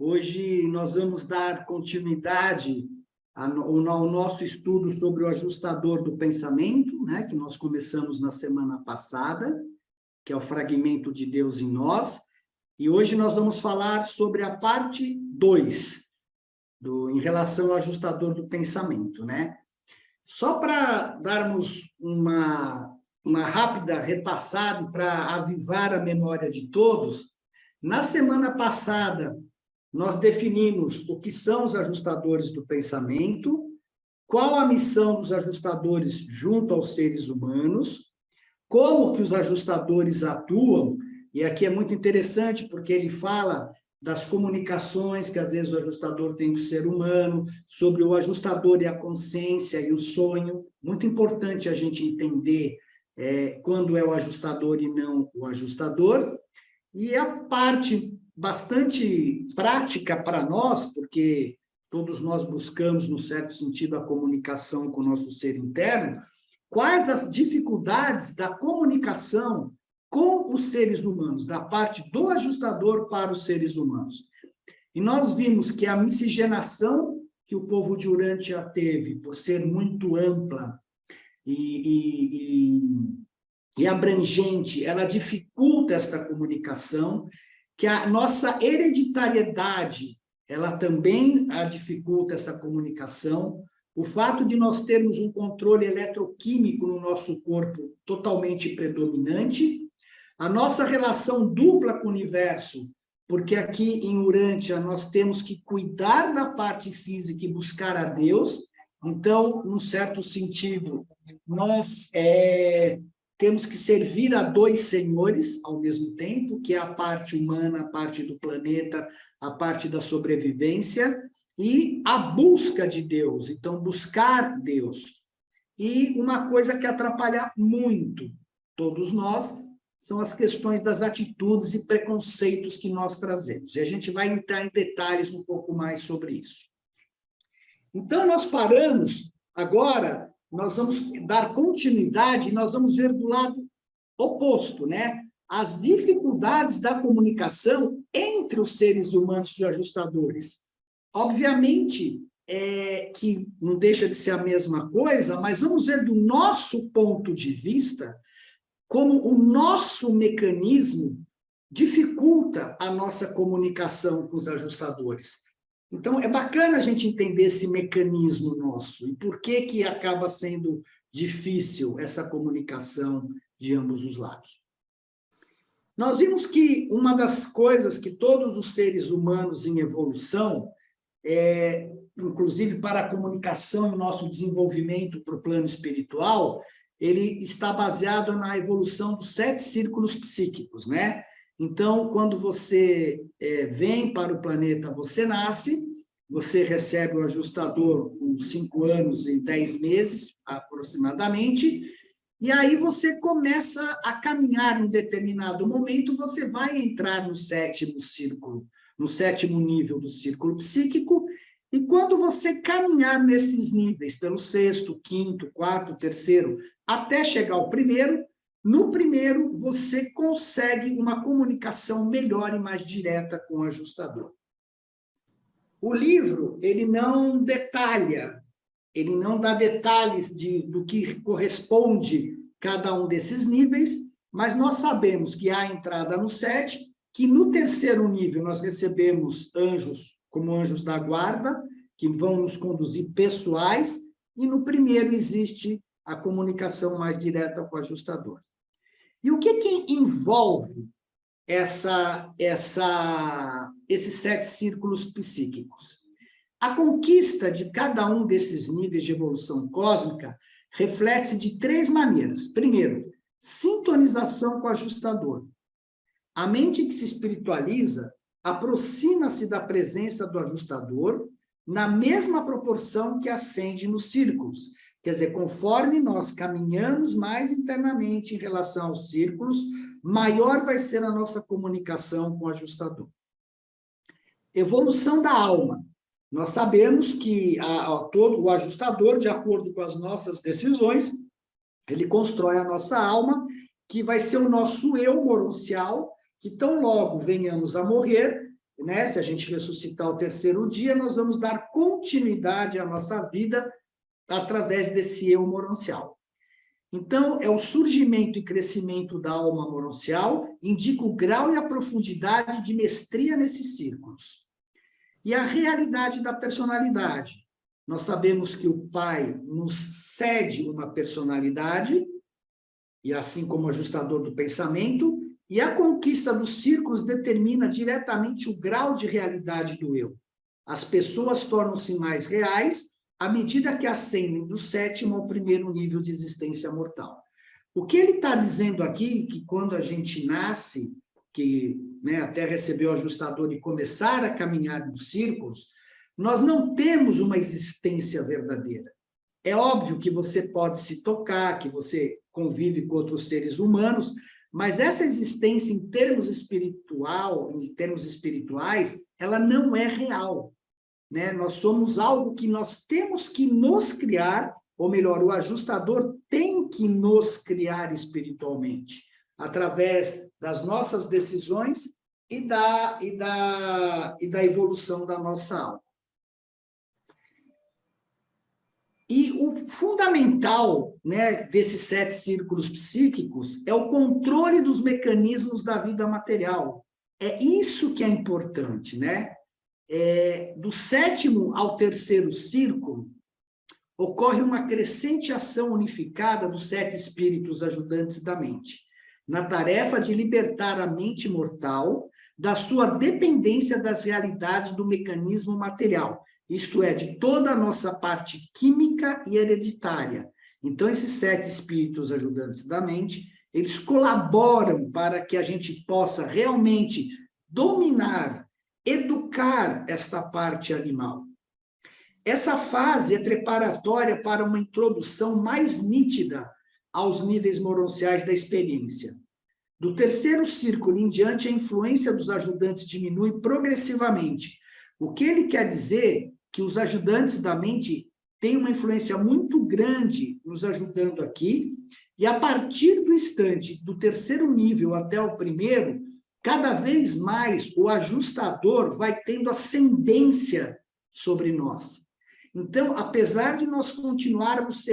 Hoje nós vamos dar continuidade ao nosso estudo sobre o ajustador do pensamento, né, que nós começamos na semana passada, que é o fragmento de Deus em nós, e hoje nós vamos falar sobre a parte 2, em relação ao ajustador do pensamento, né? Só para darmos uma rápida repassada para avivar a memória de todos, na semana passada nós definimos o que são os ajustadores do pensamento, qual a missão dos ajustadores junto aos seres humanos, como que os ajustadores atuam, e aqui é muito interessante porque ele fala das comunicações que às vezes o ajustador tem com o ser humano, sobre o ajustador e a consciência e o sonho. Muito importante a gente entender quando é o ajustador e não o ajustador. E a parte bastante prática para nós, porque todos nós buscamos, no certo sentido, a comunicação com o nosso ser interno, quais as dificuldades da comunicação com os seres humanos, da parte do ajustador para os seres humanos. E nós vimos que a miscigenação que o povo de Urântia teve, por ser muito ampla e abrangente, ela dificulta esta comunicação, que a nossa hereditariedade, ela também dificulta essa comunicação, o fato de nós termos um controle eletroquímico no nosso corpo totalmente predominante, a nossa relação dupla com o universo, porque aqui em Urântia nós temos que cuidar da parte física e buscar a Deus, então, num certo sentido, nós temos que servir a dois senhores ao mesmo tempo, que é a parte humana, a parte do planeta, a parte da sobrevivência, e a busca de Deus, então buscar Deus. E uma coisa que atrapalha muito todos nós são as questões das atitudes e preconceitos que nós trazemos. E a gente vai entrar em detalhes um pouco mais sobre isso. Então, nós paramos, agora nós vamos dar continuidade e nós vamos ver do lado oposto, né? As dificuldades da comunicação entre os seres humanos e ajustadores. Obviamente, que não deixa de ser a mesma coisa, mas vamos ver do nosso ponto de vista como o nosso mecanismo dificulta a nossa comunicação com os ajustadores. Então, é bacana a gente entender esse mecanismo nosso e por que acaba sendo difícil essa comunicação de ambos os lados. Nós vimos que uma das coisas que todos os seres humanos em evolução, inclusive para a comunicação e o nosso desenvolvimento para o plano espiritual, ele está baseado na evolução dos 7 círculos psíquicos, né? Então, quando você vem para o planeta, você nasce, você recebe o ajustador com 5 anos e 10 meses, aproximadamente, e aí você começa a caminhar num determinado momento, você vai entrar no 7º círculo, no 7º nível do círculo psíquico, e quando você caminhar nesses níveis, pelo 6º, 5º, 4º, 3º, até chegar ao 1º, no 1º você consegue uma comunicação melhor e mais direta com o ajustador. O livro, ele não detalha, ele não dá detalhes do que corresponde cada um desses níveis, mas nós sabemos que há a entrada no 7, que no 3º nível nós recebemos anjos, como anjos da guarda, que vão nos conduzir pessoais, e no 1º existe a comunicação mais direta com o ajustador. E o que envolve esses 7 círculos psíquicos? A conquista de cada um desses níveis de evolução cósmica reflete-se de 3 maneiras. Primeiro, sintonização com o ajustador. A mente que se espiritualiza aproxima-se da presença do ajustador na mesma proporção que ascende nos círculos. Quer dizer, conforme nós caminhamos mais internamente em relação aos círculos, maior vai ser a nossa comunicação com o ajustador. Evolução da alma. Nós sabemos que todo o ajustador, de acordo com as nossas decisões, ele constrói a nossa alma, que vai ser o nosso eu moroncial, que tão logo venhamos a morrer, né? Se a gente ressuscitar ao terceiro dia, nós vamos dar continuidade à nossa vida através desse eu moroncial. Então, é o surgimento e crescimento da alma moroncial, indica o grau e a profundidade de mestria nesses círculos. E a realidade da personalidade. Nós sabemos que o Pai nos cede uma personalidade, e assim como o ajustador do pensamento, e a conquista dos círculos determina diretamente o grau de realidade do eu. As pessoas tornam-se mais reais à medida que ascendem do sétimo ao primeiro nível de existência mortal. O que ele está dizendo aqui, que quando a gente nasce, que, né, até receber o ajustador e começar a caminhar nos círculos, nós não temos uma existência verdadeira. É óbvio que você pode se tocar, que você convive com outros seres humanos, mas essa existência em termos espirituais, ela não é real, né? Nós somos algo que nós temos que nos criar, ou melhor, o ajustador tem que nos criar espiritualmente, através das nossas decisões e da evolução da nossa alma. E o fundamental, né, desses 7 círculos psíquicos é o controle dos mecanismos da vida material. É isso que é importante, né? Do 7º ao 3º círculo, ocorre uma crescente ação unificada dos 7 espíritos ajudantes da mente, na tarefa de libertar a mente mortal da sua dependência das realidades do mecanismo material, isto é, de toda a nossa parte química e hereditária. Então, esses 7 espíritos ajudantes da mente, eles colaboram para que a gente possa realmente dominar, educar esta parte animal. Essa fase é preparatória para uma introdução mais nítida aos níveis moronciais da experiência. Do 3º círculo em diante, a influência dos ajudantes diminui progressivamente. O que ele quer dizer que os ajudantes da mente têm uma influência muito grande nos ajudando aqui, e a partir do instante do 3º nível até o 1º, cada vez mais o ajustador vai tendo ascendência sobre nós. Então, apesar de nós continuarmos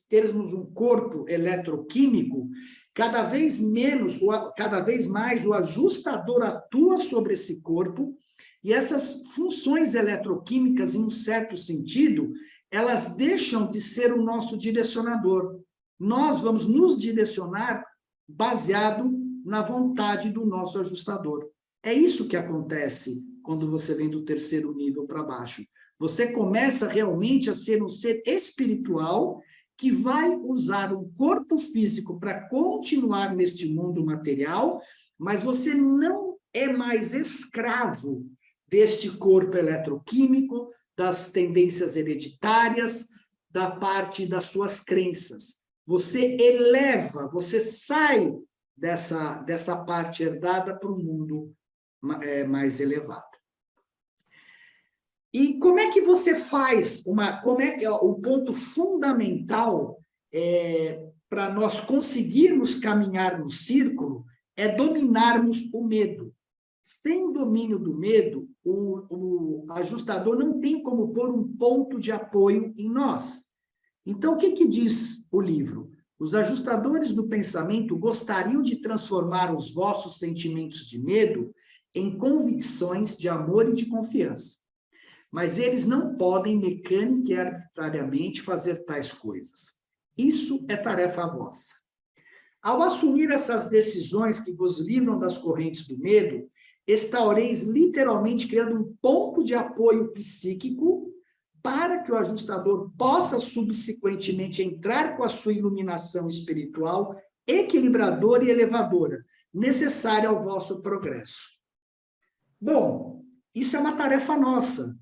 termos um corpo eletroquímico, cada vez mais o ajustador atua sobre esse corpo, e essas funções eletroquímicas, em um certo sentido, elas deixam de ser o nosso direcionador. Nós vamos nos direcionar baseado na vontade do nosso ajustador. É isso que acontece quando você vem do 3º nível para baixo. Você começa realmente a ser um ser espiritual que vai usar um corpo físico para continuar neste mundo material, mas você não é mais escravo deste corpo eletroquímico, das tendências hereditárias, da parte das suas crenças. Você eleva, você sai dessa parte herdada para um mundo mais elevado. E como é que você faz como é que o ponto fundamental para nós conseguirmos caminhar no círculo é dominarmos o medo. Sem domínio do medo, o ajustador não tem como pôr um ponto de apoio em nós. Então, o que diz o livro? Os ajustadores do pensamento gostariam de transformar os vossos sentimentos de medo em convicções de amor e de confiança. Mas eles não podem mecânica e arbitrariamente fazer tais coisas. Isso é tarefa vossa. Ao assumir essas decisões que vos livram das correntes do medo, estaureis literalmente criando um ponto de apoio psíquico para que o ajustador possa subsequentemente entrar com a sua iluminação espiritual equilibradora e elevadora, necessária ao vosso progresso. Bom, isso é uma tarefa nossa.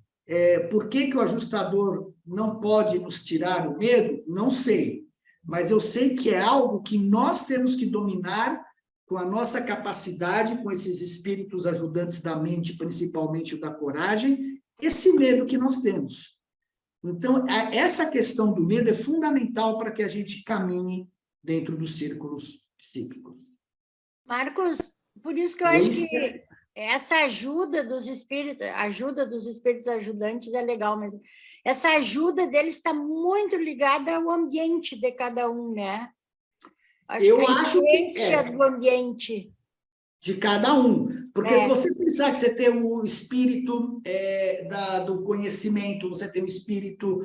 Por que o ajustador não pode nos tirar o medo? Não sei. Mas eu sei que é algo que nós temos que dominar com a nossa capacidade, com esses espíritos ajudantes da mente, principalmente o da coragem, esse medo que nós temos. Então, essa questão do medo é fundamental para que a gente caminhe dentro dos círculos psíquicos. Marcos, por isso que eu acho que essa ajuda dos espíritos ajudantes é legal, mas essa ajuda deles está muito ligada ao ambiente de cada um, né? Eu acho que é do ambiente de cada um, porque se você pensar que você tem o espírito do conhecimento, você tem o espírito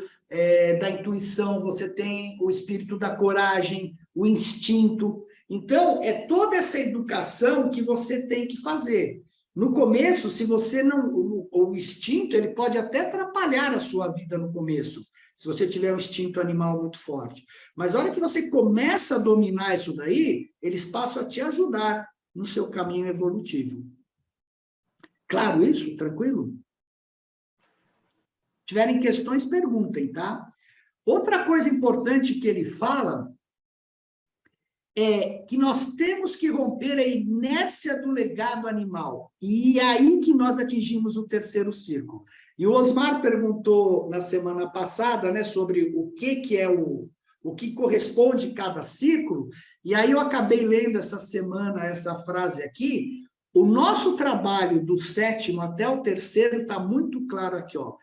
da intuição, você tem o espírito da coragem, o instinto. Então, é toda essa educação que você tem que fazer. No começo, se você não... O instinto, ele pode até atrapalhar a sua vida no começo, se você tiver um instinto animal muito forte. Mas a hora que você começa a dominar isso daí, eles passam a te ajudar no seu caminho evolutivo. Claro isso? Tranquilo? Se tiverem questões, perguntem, tá? Outra coisa importante que ele fala é que nós temos que romper a inércia do legado animal. E é aí que nós atingimos o terceiro círculo. E o Osmar perguntou na semana passada, né, sobre o que é o que corresponde cada círculo, e aí eu acabei lendo essa semana essa frase aqui. O nosso trabalho do sétimo até o terceiro está muito claro aqui, ó.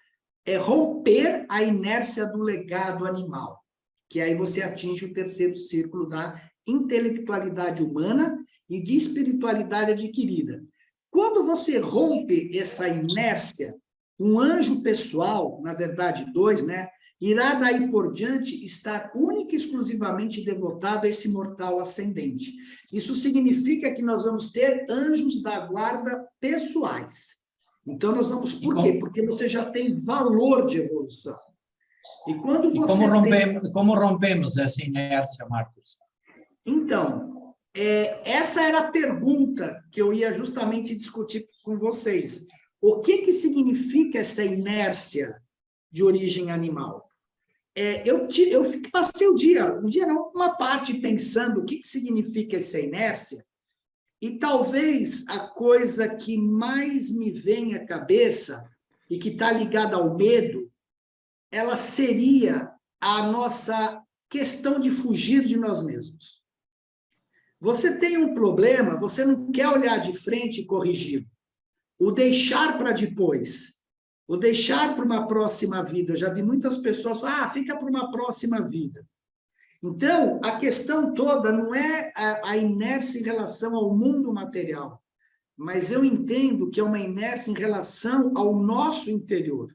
É romper a inércia do legado animal, que aí você atinge o terceiro círculo da intelectualidade humana e de espiritualidade adquirida. Quando você rompe essa inércia, um anjo pessoal, na verdade dois, né, irá daí por diante estar única e exclusivamente devotado a esse mortal ascendente. Isso significa que nós vamos ter anjos da guarda pessoais. Então, nós vamos... Por quê? Porque você já tem valor de evolução. E quando você... como rompemos essa inércia, Marcos? Então, essa era a pergunta que eu ia justamente discutir com vocês. O que significa essa inércia de origem animal? Eu passei uma parte pensando o que significa essa inércia, e talvez a coisa que mais me vem à cabeça, e que está ligada ao medo, ela seria a nossa questão de fugir de nós mesmos. Você tem um problema, você não quer olhar de frente e corrigir. O deixar para depois, o deixar para uma próxima vida. Eu já vi muitas pessoas falar, fica para uma próxima vida. Então, a questão toda não é a inércia em relação ao mundo material, mas eu entendo que é uma inércia em relação ao nosso interior,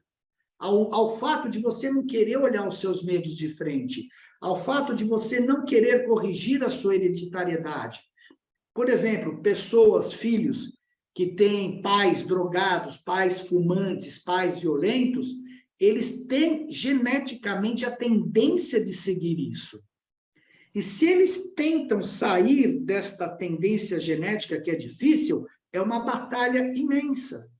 ao fato de você não querer olhar os seus medos de frente, ao fato de você não querer corrigir a sua hereditariedade. Por exemplo, pessoas, filhos, que têm pais drogados, pais fumantes, pais violentos, eles têm geneticamente a tendência de seguir isso. E se eles tentam sair desta tendência genética, que é difícil, é uma batalha imensa.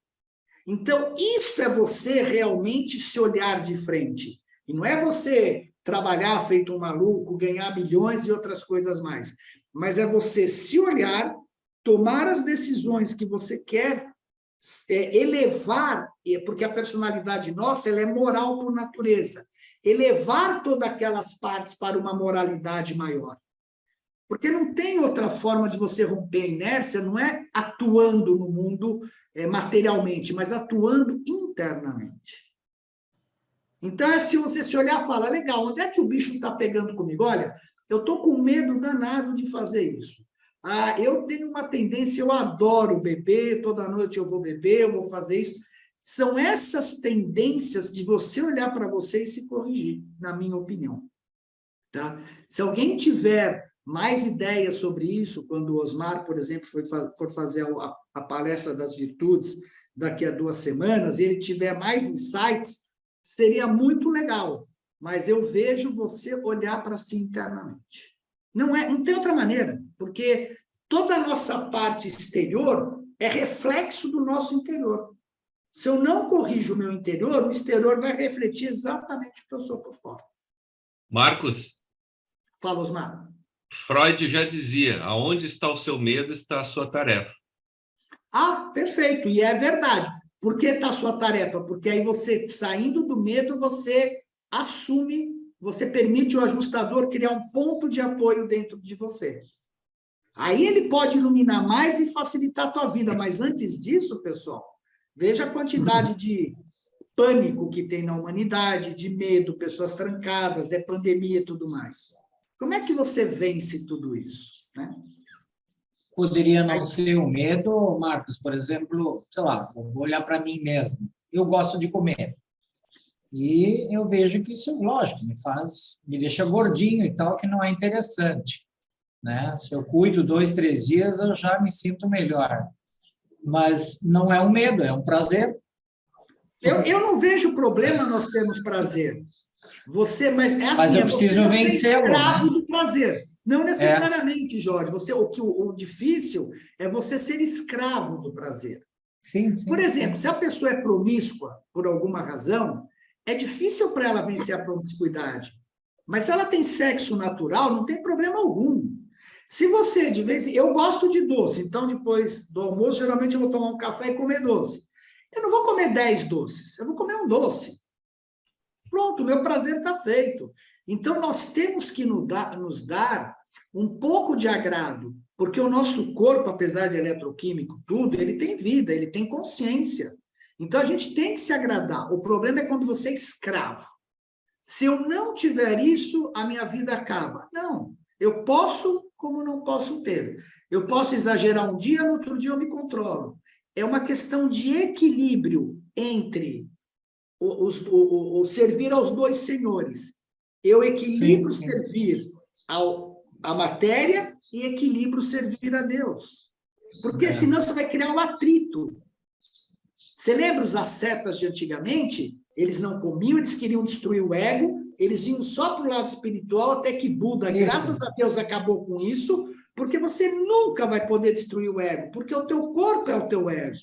Então, isso é você realmente se olhar de frente. E não é você trabalhar feito um maluco, ganhar bilhões e outras coisas mais. Mas é você se olhar, tomar as decisões que você quer, elevar, porque a personalidade nossa ela é moral por natureza, elevar todas aquelas partes para uma moralidade maior. Porque não tem outra forma de você romper a inércia, não é atuando no mundo materialmente, mas atuando internamente. Então, se você se olhar e falar, legal, onde é que o bicho está pegando comigo? Olha, eu estou com medo danado de fazer isso. Eu tenho uma tendência, eu adoro beber, toda noite eu vou beber, eu vou fazer isso. São essas tendências de você olhar para você e se corrigir, na minha opinião. Tá? Se alguém tiver mais ideias sobre isso, quando o Osmar, por exemplo, for fazer a palestra das virtudes daqui a 2 semanas, e ele tiver mais insights, seria muito legal. Mas eu vejo você olhar para si internamente. Não tem outra maneira, porque toda a nossa parte exterior é reflexo do nosso interior. Se eu não corrijo o meu interior, o exterior vai refletir exatamente o que eu sou por fora. Marcos. Fala, Osmar. Freud já dizia, aonde está o seu medo, está a sua tarefa. Perfeito, e é verdade. Por que está a sua tarefa? Porque aí você, saindo do medo, você assume, você permite o ajustador criar um ponto de apoio dentro de você. Aí ele pode iluminar mais e facilitar a tua vida, mas antes disso, pessoal, veja a quantidade de pânico que tem na humanidade, de medo, pessoas trancadas, pandemia e tudo mais. Como é que você vence tudo isso, né? Poderia não ser o medo, Marcos, por exemplo, sei lá, eu vou olhar para mim mesmo. Eu gosto de comer. E eu vejo que isso, lógico, me deixa gordinho e tal, que não é interessante, né? Se eu cuido 2, 3 dias, eu já me sinto melhor. Mas não é um medo, é um prazer. Eu não vejo problema nós termos prazer. Mas é assim, Mas eu preciso vencê-lo, escravo né? do prazer. Não necessariamente, Jorge. O difícil é você ser escravo do prazer. Sim, Por sim. exemplo, se a pessoa é promíscua por alguma razão, é difícil para ela vencer a promiscuidade. Mas se ela tem sexo natural, não tem problema algum. Se você, de vez em eu gosto de doce, então depois do almoço, geralmente eu vou tomar um café e comer doce. Eu não vou comer 10 doces, eu vou comer um doce. Pronto, o meu prazer está feito. Então, nós temos que nos dar um pouco de agrado, porque o nosso corpo, apesar de eletroquímico, tudo, ele tem vida, ele tem consciência. Então, a gente tem que se agradar. O problema é quando você é escravo. Se eu não tiver isso, a minha vida acaba. Não, eu posso, como não posso ter. Eu posso exagerar um dia, no outro dia eu me controlo. É uma questão de equilíbrio entre o servir aos dois senhores. Eu equilibro servir à matéria e equilibro servir a Deus. Porque senão você vai criar um atrito. Você lembra os ascetas de antigamente? Eles não comiam, eles queriam destruir o ego, eles iam só para o lado espiritual, até que Buda, graças a Deus, acabou com isso, porque você nunca vai poder destruir o ego, porque o teu corpo é o teu ego.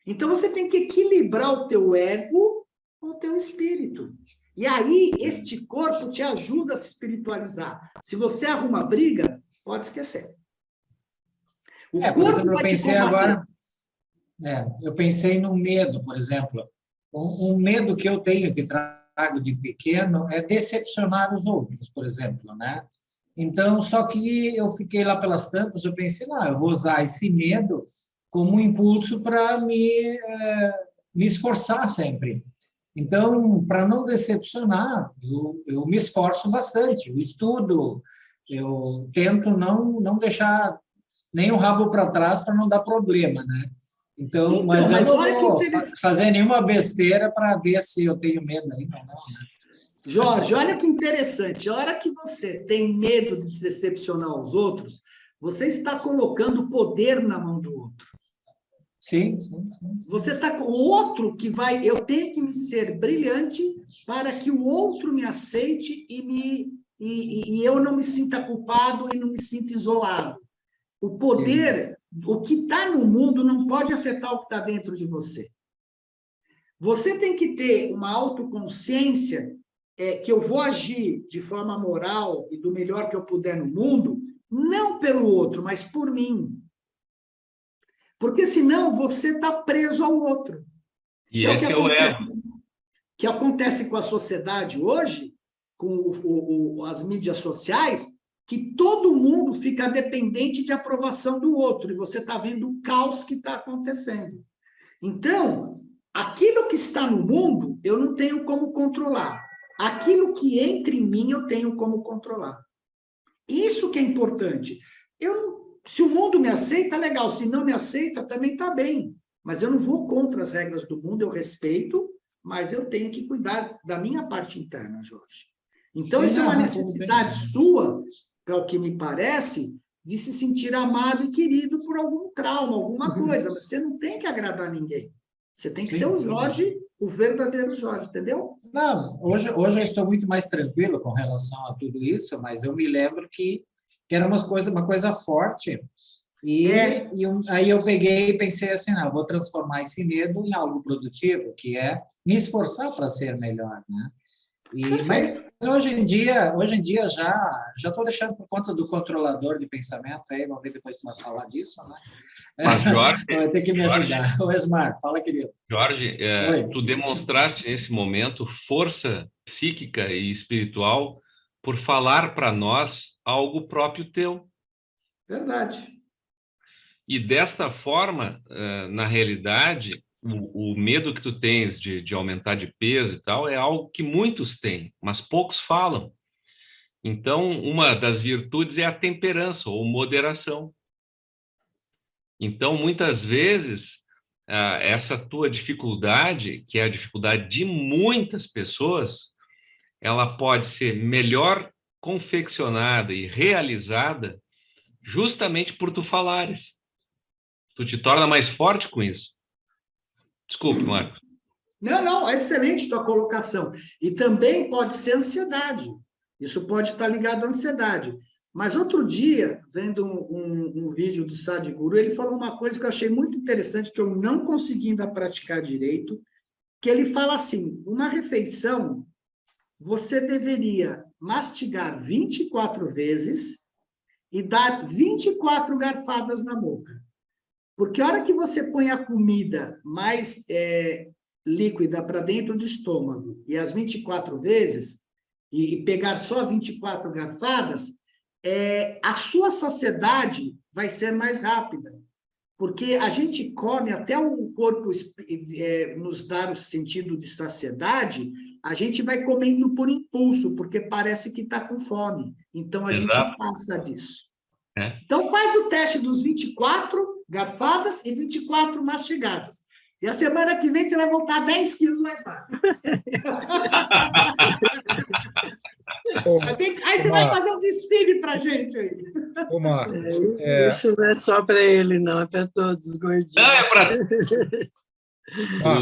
Então, você tem que equilibrar o teu ego com o teu espírito. E aí, este corpo te ajuda a se espiritualizar. Se você arruma briga, pode esquecer. Por exemplo, eu pensei no medo, por exemplo. Um medo que eu tenho, que trago de pequeno, é decepcionar os outros, por exemplo, né? Então, só que eu fiquei lá pelas tantas, eu pensei, não, eu vou usar esse medo como um impulso para me esforçar sempre. Então, para não decepcionar, eu me esforço bastante, eu estudo, eu tento não deixar nem o rabo para trás para não dar problema, né? Então, mas eu não vou fazer nenhuma besteira para ver se eu tenho medo ainda ou não, né? Jorge, olha que interessante. A hora que você tem medo de se decepcionar os outros, você está colocando poder na mão do outro. Sim. Você está com o outro que vai... Eu tenho que me ser brilhante para que o outro me aceite e eu não me sinta culpado e não me sinta isolado. O poder, o que está no mundo não pode afetar o que está dentro de você. Você tem que ter uma autoconsciência que eu vou agir de forma moral e do melhor que eu puder no mundo, não pelo outro, mas por mim. Porque senão você está preso ao outro. E esse é o erro. Que acontece com a sociedade hoje, com as mídias sociais, que todo mundo fica dependente de aprovação do outro, e você está vendo o caos que está acontecendo. Então, aquilo que está no mundo, eu não tenho como controlar. Aquilo que entra em mim, eu tenho como controlar. Isso que é importante. Se o mundo me aceita, legal. Se não me aceita, também está bem. Mas eu não vou contra as regras do mundo, eu respeito, mas eu tenho que cuidar da minha parte interna, Jorge. Então, isso é uma necessidade sua, é o que me parece, de se sentir amado e querido por algum trauma, alguma coisa. Mas você não tem que agradar ninguém. Você tem que ser o Jorge, o verdadeiro Jorge, entendeu? Não, hoje eu estou muito mais tranquilo com relação a tudo isso, mas eu me lembro que era uma coisa forte. Aí eu peguei e pensei assim, não, eu vou transformar esse medo em algo produtivo, que é me esforçar para ser melhor, né? Mas hoje em dia já estou deixando por conta do controlador de pensamento, aí vamos ver depois tu vai falar disso, né? Mas, Jorge... Vai ter que me ajudar. O Esmar, fala, querido. Jorge, tu demonstraste nesse momento força psíquica e espiritual por falar para nós algo próprio teu. Verdade. E desta forma, na realidade, o medo que tu tens de aumentar de peso e tal é algo que muitos têm, mas poucos falam. Então, uma das virtudes é a temperança ou moderação. Então, muitas vezes, essa tua dificuldade, que é a dificuldade de muitas pessoas, ela pode ser melhor confeccionada e realizada justamente por tu falares. Tu te torna mais forte com isso. Desculpe, Marco. Não, é excelente tua colocação. E também pode ser ansiedade. Isso pode estar ligado à ansiedade. Mas outro dia, vendo um vídeo do Sadhguru, ele falou uma coisa que eu achei muito interessante, que eu não consegui ainda praticar direito, que ele fala assim, uma refeição, você deveria mastigar 24 vezes e dar 24 garfadas na boca. Porque a hora que você põe a comida mais líquida para dentro do estômago e as 24 vezes, e pegar só 24 garfadas, a sua saciedade vai ser mais rápida. Porque a gente come, até o corpo nos dar o sentido de saciedade, a gente vai comendo por impulso, porque parece que está com fome. Então, a gente passa disso. Então, faz o teste dos 24 garfadas e 24 mastigadas. E a semana que vem você vai voltar 10 quilos mais baixo. Aí você vai fazer um desfile para a gente aí. Ô, Marcos, Isso não é só para ele, não, é para todos os gordinhos. Não, é para...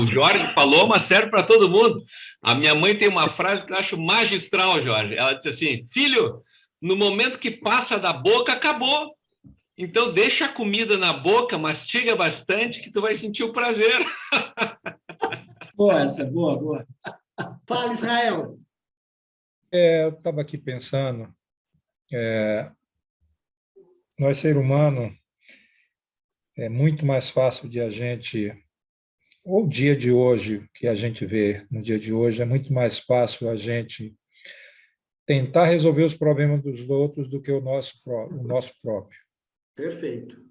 O Jorge falou, mas serve para todo mundo. A minha mãe tem uma frase que eu acho magistral, Jorge. Ela disse assim, filho, no momento que passa da boca, acabou. Então, deixa a comida na boca, mastiga bastante, que tu vai sentir o prazer. Boa essa, boa. Fala, Israel. Eu estava aqui pensando, nós, ser humano, é muito mais fácil de a gente, ou o dia de hoje, que a gente vê no dia de hoje, é muito mais fácil a gente tentar resolver os problemas dos outros do que o nosso próprio. Perfeito.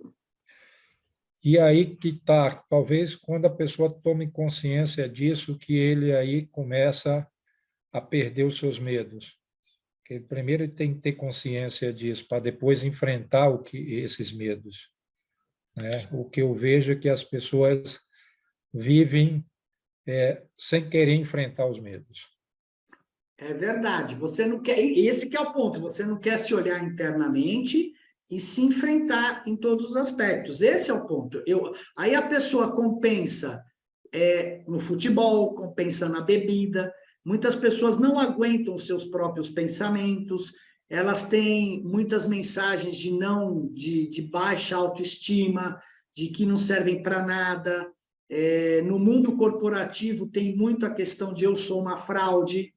E aí que está, talvez, quando a pessoa tome consciência disso, que ele aí começa a perder os seus medos. Porque primeiro ele tem que ter consciência disso, para depois enfrentar esses medos. Né? O que eu vejo é que as pessoas vivem sem querer enfrentar os medos. É verdade. Você não quer. Esse que é o ponto. Você não quer se olhar internamente e se enfrentar em todos os aspectos. Esse é o ponto. Aí a pessoa compensa no futebol, compensa na bebida. Muitas pessoas não aguentam os seus próprios pensamentos. Elas têm muitas mensagens de baixa autoestima, de que não servem para nada. No mundo corporativo tem muito a questão de eu sou uma fraude,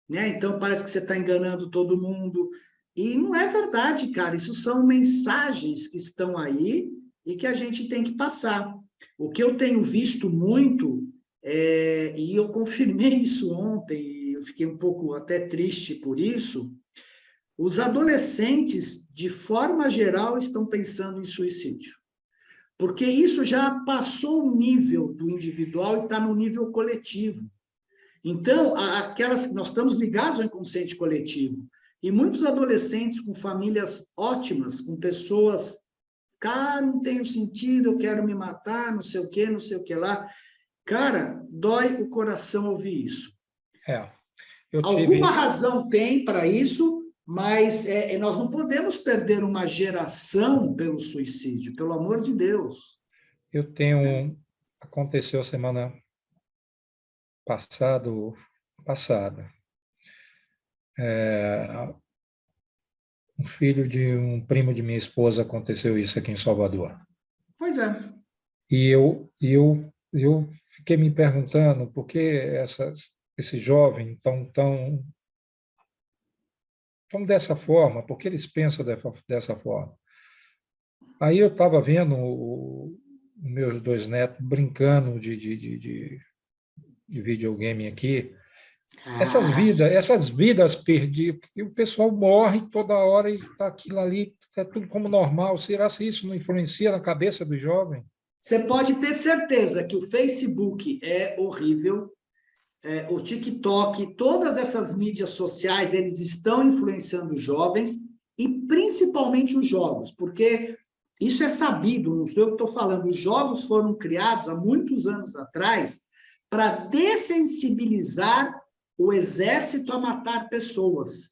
né? Então parece que você está enganando todo mundo. E não é verdade, cara. Isso são mensagens que estão aí e que a gente tem que passar. O que eu tenho visto muito, e eu confirmei isso ontem, e eu fiquei um pouco até triste por isso, os adolescentes, de forma geral, estão pensando em suicídio. Porque isso já passou o nível do individual e está no nível coletivo. Então, nós estamos ligados ao inconsciente coletivo. E muitos adolescentes com famílias ótimas, com pessoas, cara, não tenho sentido, eu quero me matar, não sei o que lá. Cara, dói o coração ouvir isso. Alguma razão tem para isso, mas nós não podemos perder uma geração pelo suicídio, pelo amor de Deus. Aconteceu semana passada. Um filho de um primo de minha esposa, aconteceu isso aqui em Salvador. Pois é. E eu fiquei me perguntando por que esse jovem tão dessa forma, por que eles pensam dessa forma. Aí eu estava vendo os meus 2 netos brincando de videogame aqui, Essas vidas perdidas, porque o pessoal morre toda hora e está aquilo ali, é tudo como normal. Será que isso não influencia na cabeça do jovem? Você pode ter certeza que o Facebook é horrível, o TikTok, todas essas mídias sociais, eles estão influenciando os jovens, e principalmente os jogos, porque isso é sabido, não sou eu que estou falando, os jogos foram criados há muitos anos atrás para dessensibilizar o exército a matar pessoas.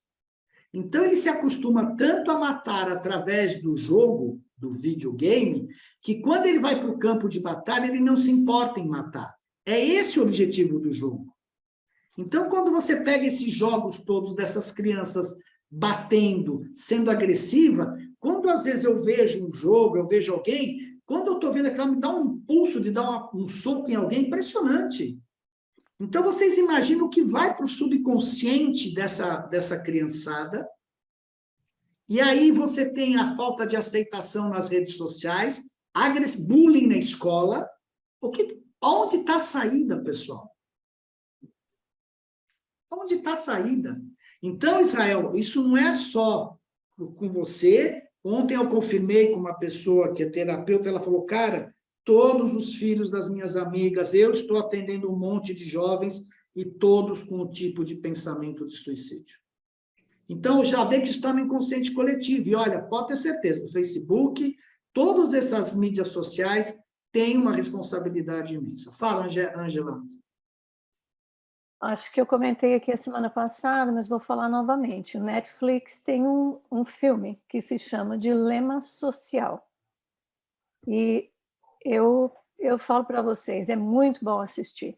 Então, ele se acostuma tanto a matar através do jogo, do videogame, que quando ele vai para o campo de batalha, ele não se importa em matar. É esse o objetivo do jogo. Então, quando você pega esses jogos todos dessas crianças batendo, sendo agressiva, quando às vezes eu vejo um jogo, eu vejo alguém, quando eu estou vendo aquilo, me dá um impulso de dar um soco em alguém impressionante. Então, vocês imaginam o que vai para o subconsciente dessa criançada, e aí você tem a falta de aceitação nas redes sociais, bullying na escola. Onde está a saída, pessoal? Onde está a saída? Então, Israel, isso não é só com você. Ontem eu confirmei com uma pessoa que é terapeuta, ela falou, cara, todos os filhos das minhas amigas, eu estou atendendo um monte de jovens e todos com o tipo de pensamento de suicídio. Então, já vê que isso está no inconsciente coletivo. E olha, pode ter certeza, o Facebook, todas essas mídias sociais têm uma responsabilidade imensa. Fala, Ângela. Acho que eu comentei aqui a semana passada, mas vou falar novamente. O Netflix tem um filme que se chama Dilema Social. E eu falo para vocês, é muito bom assistir,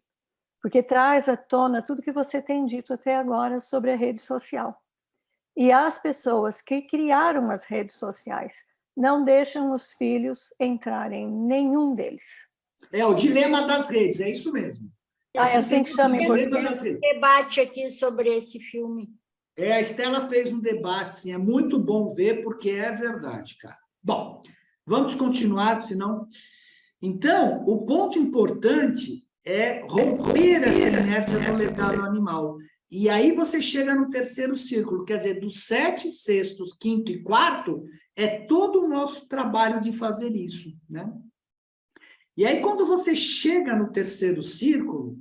porque traz à tona tudo que você tem dito até agora sobre a rede social. E as pessoas que criaram as redes sociais não deixam os filhos entrarem em nenhum deles. É o dilema das redes, é isso mesmo. É assim que chama em português. Debate aqui sobre esse filme. A Estela fez um debate, sim, é muito bom ver, porque é verdade, cara. Bom, vamos continuar, senão... Então, o ponto importante é romper essa inércia do legado animal. E aí você chega no terceiro círculo, quer dizer, dos 7, 6º, 5º e 4º, é todo o nosso trabalho de fazer isso, né? E aí, quando você chega no terceiro círculo,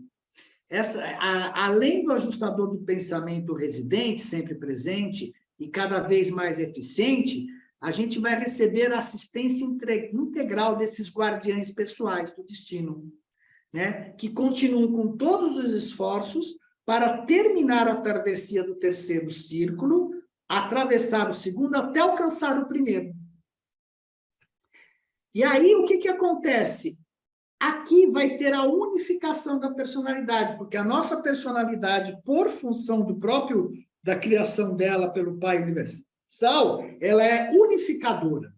além do ajustador do pensamento residente, sempre presente, e cada vez mais eficiente, a gente vai receber a assistência integral desses guardiães pessoais do destino, né? Que continuam com todos os esforços para terminar a travessia do terceiro círculo, atravessar o segundo até alcançar o primeiro. E aí, o que acontece? Aqui vai ter a unificação da personalidade, porque a nossa personalidade, por função da criação dela pelo Pai Universal, ela é unificadora.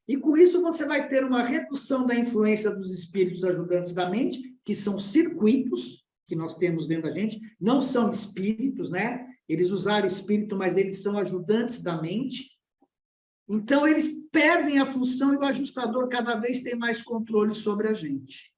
E com isso você vai ter uma redução da influência dos espíritos ajudantes da mente, que são circuitos que nós temos dentro da gente, não são espíritos, né? Eles usaram espírito, mas eles são ajudantes da mente. Então, eles perdem a função e o ajustador cada vez tem mais controle sobre a gente.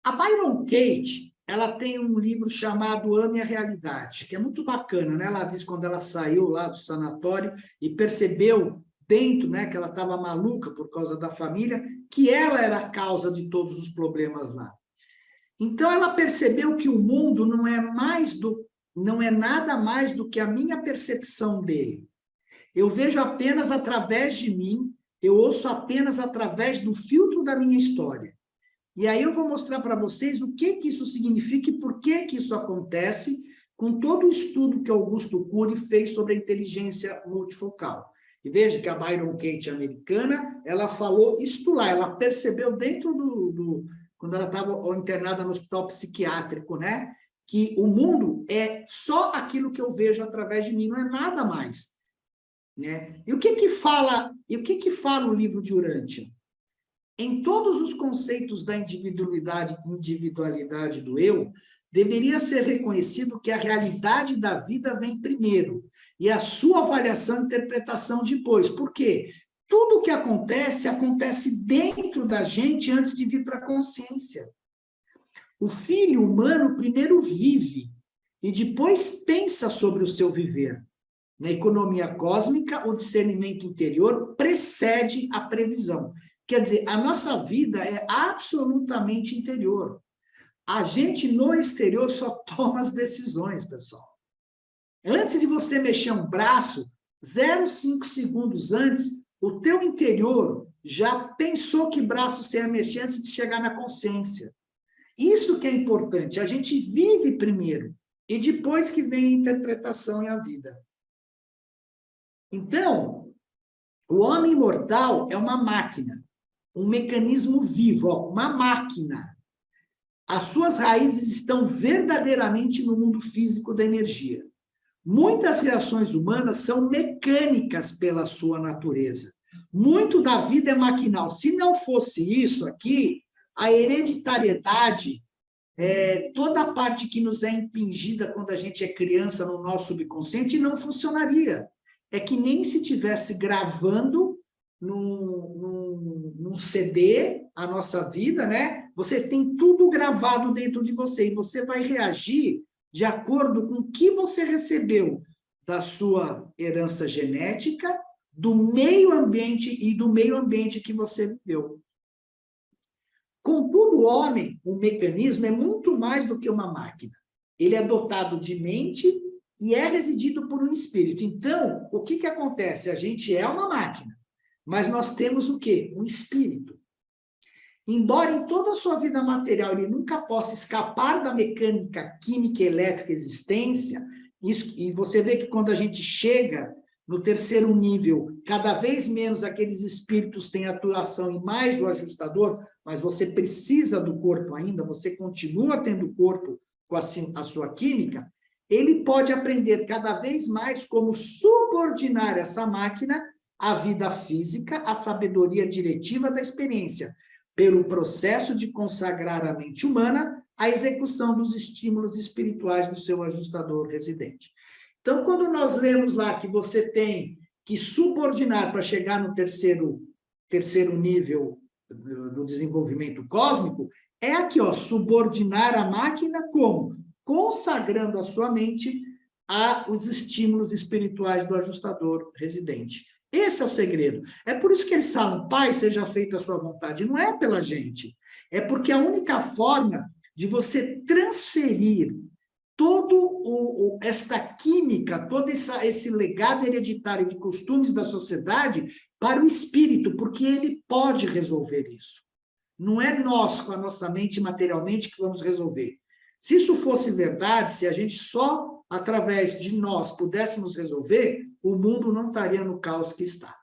A Byron Katie, ela tem um livro chamado Ame a Realidade, que é muito bacana, né? Ela diz quando ela saiu lá do sanatório e percebeu dentro, né, que ela estava maluca por causa da família, que ela era a causa de todos os problemas lá. Então, ela percebeu que o mundo não é nada mais do que a minha percepção dele. Eu vejo apenas através de mim, eu ouço apenas através do filtro da minha história. E aí eu vou mostrar para vocês o que isso significa e por que isso acontece com todo o estudo que Augusto Cury fez sobre a inteligência multifocal. E veja que a Byron Katie americana, ela falou isto lá, ela percebeu dentro quando ela estava internada no hospital psiquiátrico, né? Que o mundo é só aquilo que eu vejo através de mim, não é nada mais, né? E o que fala o livro de Urântia? Em todos os conceitos da individualidade do eu, deveria ser reconhecido que a realidade da vida vem primeiro e a sua avaliação e interpretação depois. Por quê? Tudo o que acontece dentro da gente antes de vir para a consciência. O filho humano primeiro vive e depois pensa sobre o seu viver. Na economia cósmica, o discernimento interior precede a previsão. Quer dizer, a nossa vida é absolutamente interior. A gente, no exterior, só toma as decisões, pessoal. Antes de você mexer um braço, 0,5 segundos antes, o teu interior já pensou que braço você ia mexer antes de chegar na consciência. Isso que é importante. A gente vive primeiro e depois que vem a interpretação e a vida. Então, o homem imortal é uma máquina, um mecanismo vivo, ó, uma máquina. As suas raízes estão verdadeiramente no mundo físico da energia. Muitas reações humanas são mecânicas pela sua natureza. Muito da vida é maquinal. Se não fosse isso aqui, a hereditariedade, toda a parte que nos é impingida quando a gente é criança no nosso subconsciente, não funcionaria. É que nem se estivesse gravando num CD a nossa vida, né? Você tem tudo gravado dentro de você e você vai reagir de acordo com o que você recebeu da sua herança genética, do meio ambiente e do meio ambiente que você viveu. Contudo, o homem, o mecanismo, é muito mais do que uma máquina. Ele é dotado de mente e é residido por um espírito. Então, o que acontece? A gente é uma máquina, mas nós temos o quê? Um espírito. Embora em toda a sua vida material ele nunca possa escapar da mecânica química e elétrica existência, e você vê que quando a gente chega no terceiro nível, cada vez menos aqueles espíritos têm atuação e mais o ajustador, mas você precisa do corpo ainda, você continua tendo corpo com a sua química, ele pode aprender cada vez mais como subordinar essa máquina à vida física, à sabedoria diretiva da experiência, pelo processo de consagrar a mente humana à execução dos estímulos espirituais do seu ajustador residente. Então, quando nós lemos lá que você tem que subordinar para chegar no terceiro nível do desenvolvimento cósmico, é aqui, ó, subordinar a máquina como? Consagrando a sua mente aos estímulos espirituais do ajustador residente. Esse é o segredo. É por isso que eles falam, Pai, seja feita a sua vontade. Não é pela gente. É porque a única forma de você transferir esta química, todo esse legado hereditário de costumes da sociedade para o espírito, porque ele pode resolver isso. Não é nós, com a nossa mente materialmente, que vamos resolver. Se isso fosse verdade, se a gente só através de nós pudéssemos resolver, o mundo não estaria no caos que está.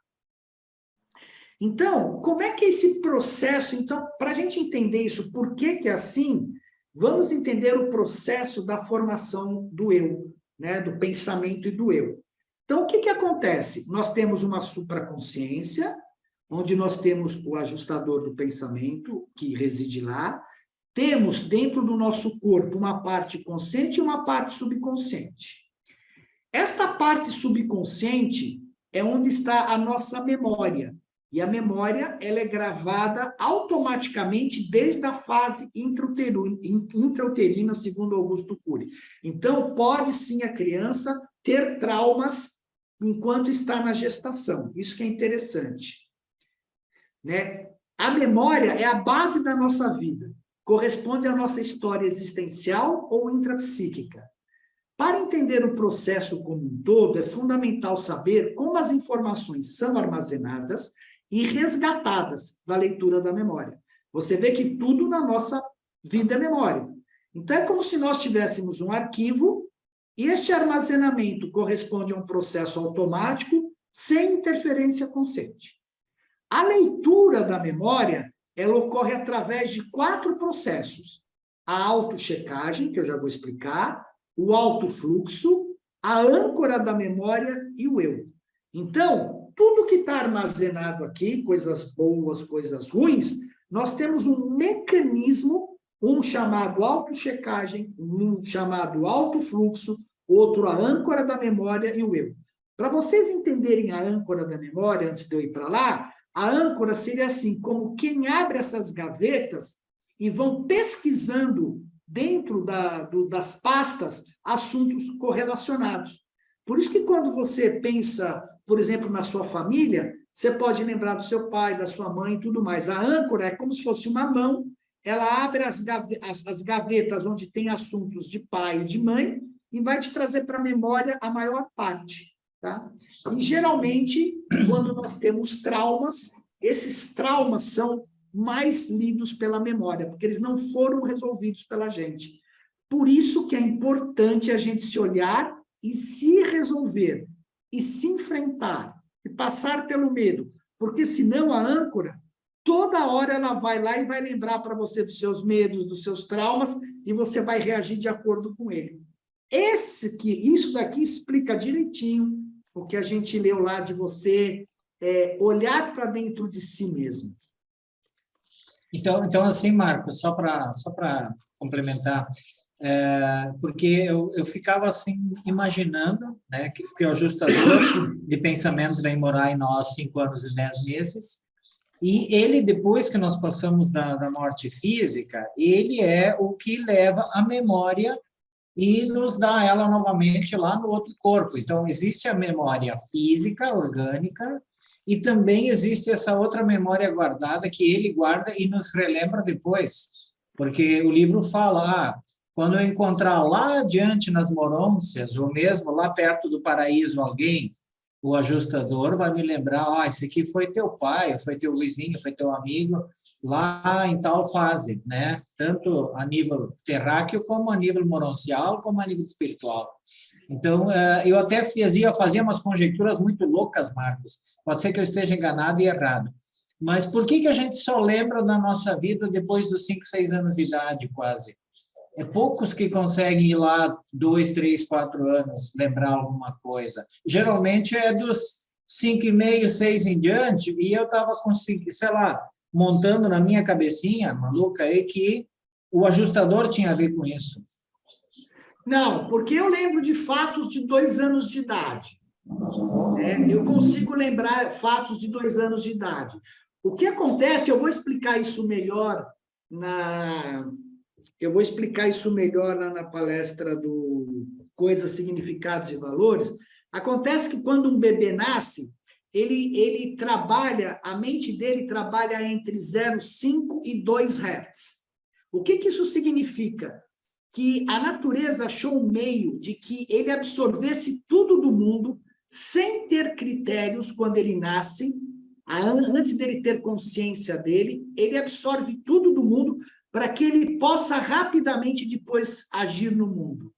Então, como é que é esse processo? Então, para a gente entender isso, por que é assim, vamos entender o processo da formação do eu, né? Do pensamento e do eu. Então, o que acontece? Nós temos uma supraconsciência, onde nós temos o ajustador do pensamento, que reside lá. Temos dentro do nosso corpo uma parte consciente e uma parte subconsciente. Esta parte subconsciente é onde está a nossa memória. E a memória, ela é gravada automaticamente desde a fase intrauterina, segundo Augusto Cury. Então, pode sim a criança ter traumas enquanto está na gestação. Isso que é interessante. Né? A memória é a base da nossa vida. Corresponde à nossa história existencial ou intrapsíquica. Para entender o processo como um todo, é fundamental saber como as informações são armazenadas e resgatadas da leitura da memória. Você vê que tudo na nossa vida é memória. Então, é como se nós tivéssemos um arquivo e este armazenamento corresponde a um processo automático sem interferência consciente. A leitura da memória, ela ocorre através de 4 processos. A autochecagem, que eu já vou explicar, o autofluxo, a âncora da memória e o eu. Então, tudo que está armazenado aqui, coisas boas, coisas ruins, nós temos um mecanismo, um chamado autochecagem, um chamado autofluxo, outro a âncora da memória e o eu. Para vocês entenderem a âncora da memória, antes de eu ir para lá, a âncora seria assim, como quem abre essas gavetas e vão pesquisando dentro das pastas assuntos correlacionados. Por isso que quando você pensa, por exemplo, na sua família, você pode lembrar do seu pai, da sua mãe e tudo mais. A âncora é como se fosse uma mão, ela abre as gavetas onde tem assuntos de pai e de mãe e vai te trazer para a memória a maior parte. Tá? E, geralmente, quando nós temos traumas, esses traumas são mais lidos pela memória, porque eles não foram resolvidos pela gente. Por isso que é importante a gente se olhar e se resolver, e se enfrentar, e passar pelo medo, porque senão a âncora, toda hora ela vai lá e vai lembrar para você dos seus medos, dos seus traumas, e você vai reagir de acordo com ele. Isso daqui explica direitinho o que a gente leu lá de você olhar para dentro de si mesmo. Então assim, Marcos, só para complementar, porque eu ficava assim imaginando, né, que o ajustador de pensamentos vem morar em nós 5 anos e 10 meses, e ele, depois que nós passamos da morte física, ele é o que leva a memória e nos dá ela novamente lá no outro corpo. Então, existe a memória física, orgânica, e também existe essa outra memória guardada que ele guarda e nos relembra depois. Porque o livro fala, quando eu encontrar lá adiante nas Morôncias, ou mesmo lá perto do paraíso alguém, o ajustador vai me lembrar, esse aqui foi teu pai, foi teu vizinho, foi teu amigo, lá em tal fase, né? Tanto a nível terráqueo, como a nível moroncial, como a nível espiritual. Então, eu até fazia umas conjecturas muito loucas, Marcos. Pode ser que eu esteja enganado e errado. Mas por que a gente só lembra da nossa vida depois dos 5, 6 anos de idade, quase? É poucos que conseguem ir lá 2, 3, 4 anos lembrar alguma coisa. Geralmente é dos 5,5, 6 em diante, e eu estava conseguindo, montando na minha cabecinha, maluca aí, que o ajustador tinha a ver com isso. Não, porque eu lembro de fatos de 2 anos de idade. Eu consigo lembrar fatos de 2 anos de idade. O que acontece, eu vou explicar isso melhor na palestra do Coisas, Significados e Valores. Acontece que quando um bebê nasce, ele trabalha, a mente dele trabalha entre 0,5 e 2 Hz. O que isso significa? Que a natureza achou um meio de que ele absorvesse tudo do mundo sem ter critérios quando ele nasce, antes dele ter consciência dele, ele absorve tudo do mundo para que ele possa rapidamente depois agir no mundo.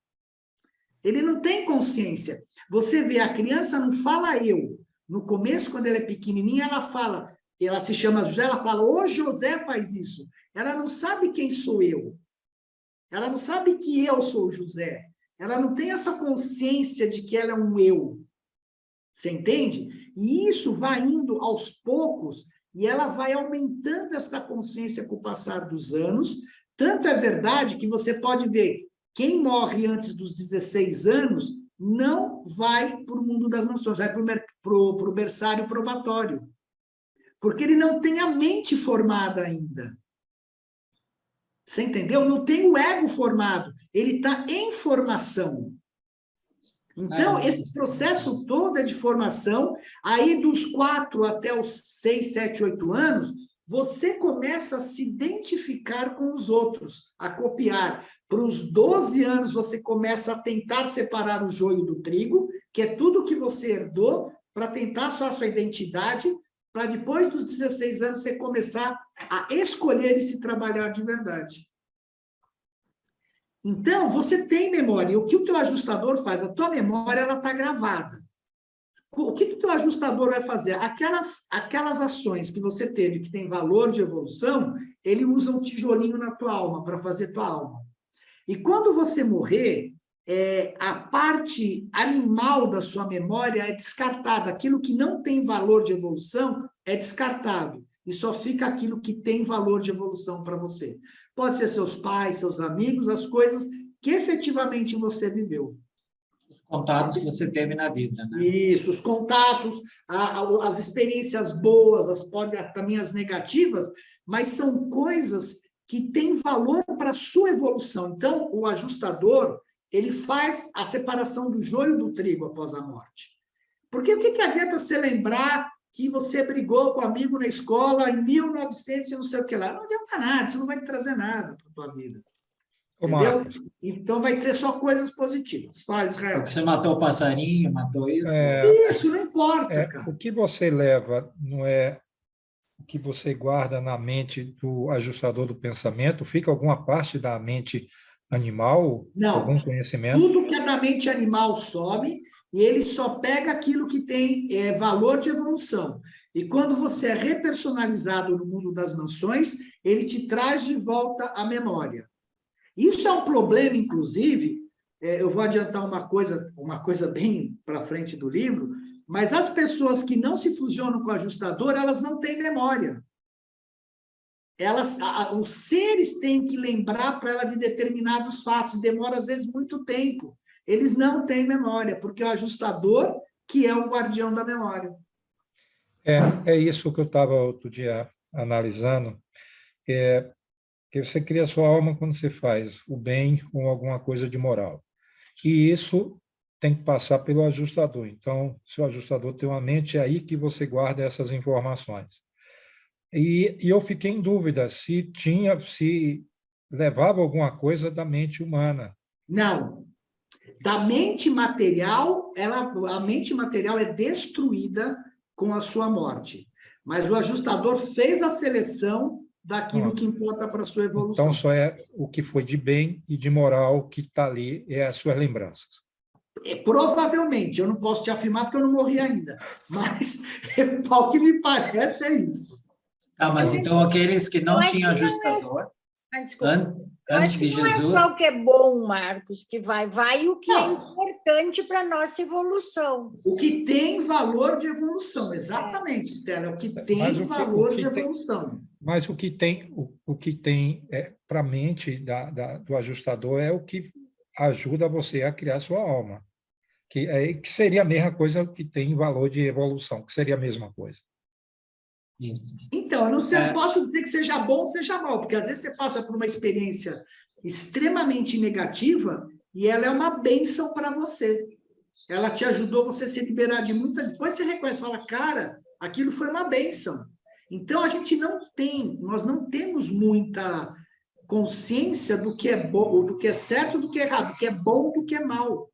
Ele não tem consciência. Você vê, a criança não fala eu. No começo, quando ela é pequenininha, ela se chama José, ela fala, ô José faz isso. Ela não sabe quem sou eu. Ela não sabe que eu sou o José. Ela não tem essa consciência de que ela é um eu. Você entende? E isso vai indo aos poucos e ela vai aumentando essa consciência com o passar dos anos. Tanto é verdade que você pode ver, quem morre antes dos 16 anos não vai para o mundo das mansões, vai para o berçário probatório. Porque ele não tem a mente formada ainda. Você entendeu? Não tem o ego formado. Ele está em formação. Então, esse processo todo é de formação. Aí, dos 4 até os 6, 7, 8 anos, você começa a se identificar com os outros, a copiar. Para os 12 anos, você começa a tentar separar o joio do trigo, que é tudo que você herdou, para tentar só a sua identidade, para depois dos 16 anos você começar a escolher e se trabalhar de verdade. Então, você tem memória. O que o teu ajustador faz? A tua memória está gravada. O que o teu ajustador vai fazer? Aquelas ações que você teve, que tem valor de evolução, ele usa um tijolinho na tua alma, para fazer tua alma. E quando você morrer, a parte animal da sua memória é descartada. Aquilo que não tem valor de evolução é descartado. E só fica aquilo que tem valor de evolução para você. Pode ser seus pais, seus amigos, as coisas que efetivamente você viveu. Os contatos que você teve na vida, né? Isso, os contatos, as experiências boas, também as negativas, mas são coisas que tem valor para a sua evolução. Então, o ajustador, ele faz a separação do joio do trigo após a morte. Porque o que adianta você lembrar que você brigou com um amigo na escola em 1900 e não sei o que lá? Não adianta nada, isso não vai te trazer nada para a tua vida. Entendeu? Marcos, Então, vai ter só coisas positivas. Fala, Israel. Você matou o passarinho, matou isso. Isso não importa, cara. o que você leva não é o que você guarda na mente do ajustador do pensamento? Fica alguma parte da mente animal, Não. algum conhecimento? Tudo que é da mente animal some e ele só pega aquilo que tem valor de evolução. E quando você é repersonalizado no mundo das mansões, ele te traz de volta a memória. Isso é um problema, inclusive, eu vou adiantar uma coisa bem para frente do livro, mas as pessoas que não se fusionam com o ajustador, elas não têm memória. Os seres têm que lembrar para ela de determinados fatos, demora às vezes muito tempo. Eles não têm memória, porque é o ajustador que é o guardião da memória. É isso que eu estava outro dia analisando, que você cria a sua alma quando você faz o bem ou alguma coisa de moral. E isso tem que passar pelo ajustador. Então, se o ajustador tem uma mente, é aí que você guarda essas informações. E eu fiquei em dúvida se levava alguma coisa da mente humana. Não. Da mente material, a mente material é destruída com a sua morte. Mas o ajustador fez a seleção daquilo que importa para a sua evolução. Então, só é o que foi de bem e de moral que está ali, é as suas lembranças. Provavelmente, eu não posso te afirmar porque eu não morri ainda, mas ao que me parece é isso. Tá, mas então aqueles que não tinham ajustador, antes de Jesus... Não é só o que é bom, Marcos, que vai o que é importante para a nossa evolução. O que tem valor de evolução, exatamente, Estela, é o que tem valor de evolução. Mas o que tem para a mente do ajustador é o que ajuda você a criar sua alma, que seria a mesma coisa que tem valor de evolução, que seria a mesma coisa. Isso. Então, eu não posso dizer que seja bom ou seja mal, porque às vezes você passa por uma experiência extremamente negativa e ela é uma bênção para você. Ela te ajudou você a se liberar de muita... Depois você reconhece, fala, cara, aquilo foi uma bênção. Então, nós não temos muita consciência do que é bom, do que é certo, do que é errado, do que é bom, do que é mal.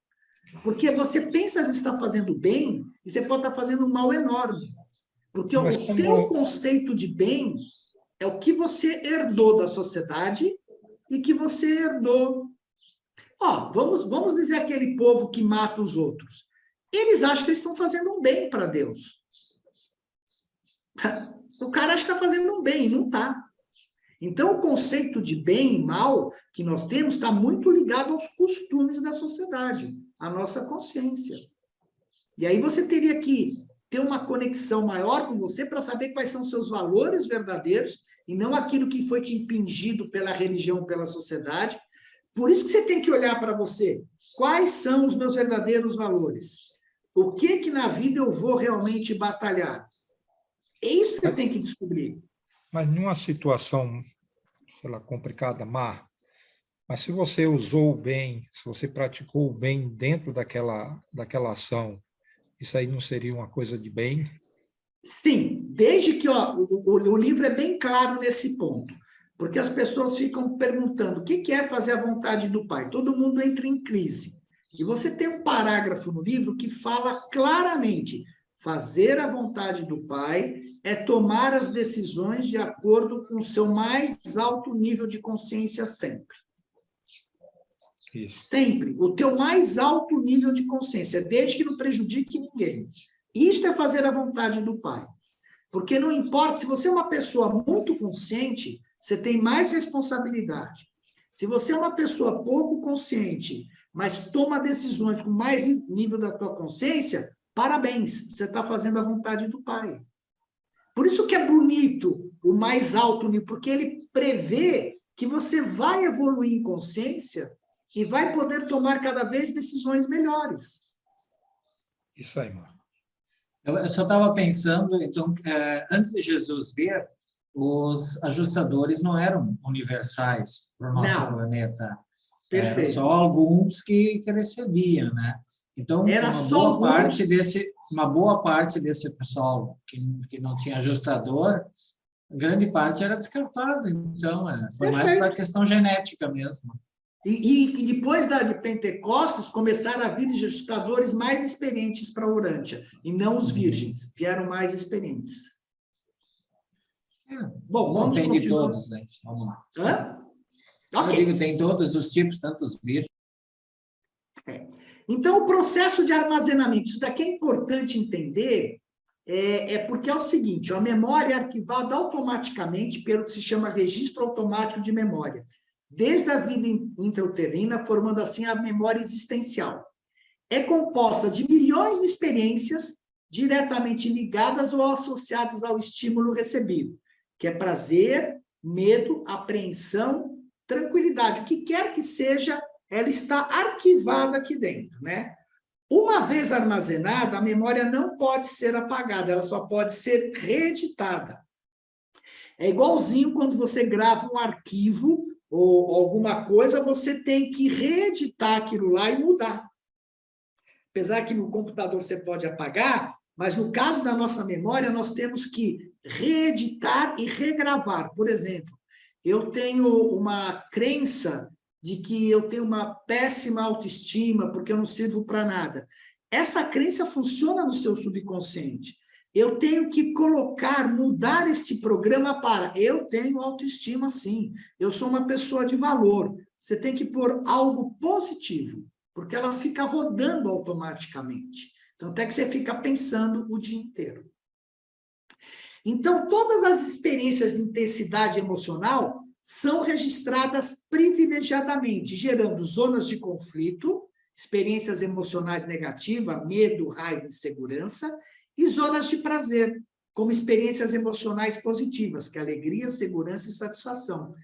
Porque você pensa que está fazendo bem e você pode estar fazendo um mal enorme. Porque o teu conceito de bem é o que você herdou da sociedade e que você herdou. Vamos dizer aquele povo que mata os outros. Eles acham que eles estão fazendo um bem para Deus. O cara acha que está fazendo um bem, não está. Então, o conceito de bem e mal que nós temos está muito ligado aos costumes da sociedade, à nossa consciência. E aí você teria que ter uma conexão maior com você para saber quais são seus valores verdadeiros e não aquilo que foi te impingido pela religião, pela sociedade. Por isso que você tem que olhar para você. Quais são os meus verdadeiros valores? O que na vida eu vou realmente batalhar? É isso que você tem que descobrir. Mas numa situação, sei lá, complicada, mas se você usou o bem, se você praticou o bem dentro daquela ação, isso aí não seria uma coisa de bem? Sim, desde que o livro é bem claro nesse ponto, porque as pessoas ficam perguntando o que é fazer a vontade do Pai. Todo mundo entra em crise. E você tem um parágrafo no livro que fala claramente: fazer a vontade do Pai é tomar as decisões de acordo com o seu mais alto nível de consciência sempre. Isso. Sempre. O teu mais alto nível de consciência, desde que não prejudique ninguém. Isto é fazer a vontade do Pai. Porque não importa, se você é uma pessoa muito consciente, você tem mais responsabilidade. Se você é uma pessoa pouco consciente, mas toma decisões com mais nível da tua consciência, parabéns, você está fazendo a vontade do Pai. Por isso que é bonito o mais alto nível, porque ele prevê que você vai evoluir em consciência e vai poder tomar cada vez decisões melhores. Isso aí, mano. Eu só estava pensando, então, antes de Jesus vir, os ajustadores não eram universais para o nosso Não. planeta. Era Perfeito. só alguns que recebiam, né? Então, Era uma só boa alguns. parte desse pessoal que não tinha ajustador, grande parte era descartada. Então, foi mais para a Perfeito. questão genética mesmo. E depois de Pentecostes, começaram a vir ajustadores mais experientes para a Urântia, e não os virgens, vieram mais experientes. Bom, Bom, vamos tem de continuar. todos, né? Vamos lá. Hã? Eu Ok. digo, tem todos os tipos, tanto os virgens. Então, o processo de armazenamento, isso daqui é importante entender, porque é o seguinte, a memória é arquivada automaticamente pelo que se chama registro automático de memória, desde a vida intrauterina, formando assim a memória existencial. É composta de milhões de experiências diretamente ligadas ou associadas ao estímulo recebido, que é prazer, medo, apreensão, tranquilidade, o que quer que seja, ela está arquivada aqui dentro, né? Uma vez armazenada, a memória não pode ser apagada, ela só pode ser reeditada. É igualzinho quando você grava um arquivo ou alguma coisa, você tem que reeditar aquilo lá e mudar. Apesar que no computador você pode apagar, mas no caso da nossa memória, nós temos que reeditar e regravar. Por exemplo, eu tenho uma crença de que eu tenho uma péssima autoestima, porque eu não sirvo para nada. Essa crença funciona no seu subconsciente. Eu tenho que mudar este programa para eu tenho autoestima sim, eu sou uma pessoa de valor. Você tem que pôr algo positivo, porque ela fica rodando automaticamente. Então, até que você fica pensando o dia inteiro. Então, todas as experiências de intensidade emocional são registradas privilegiadamente, gerando zonas de conflito, experiências emocionais negativas, medo, raiva e insegurança, e zonas de prazer, como experiências emocionais positivas, que é alegria, segurança e satisfação.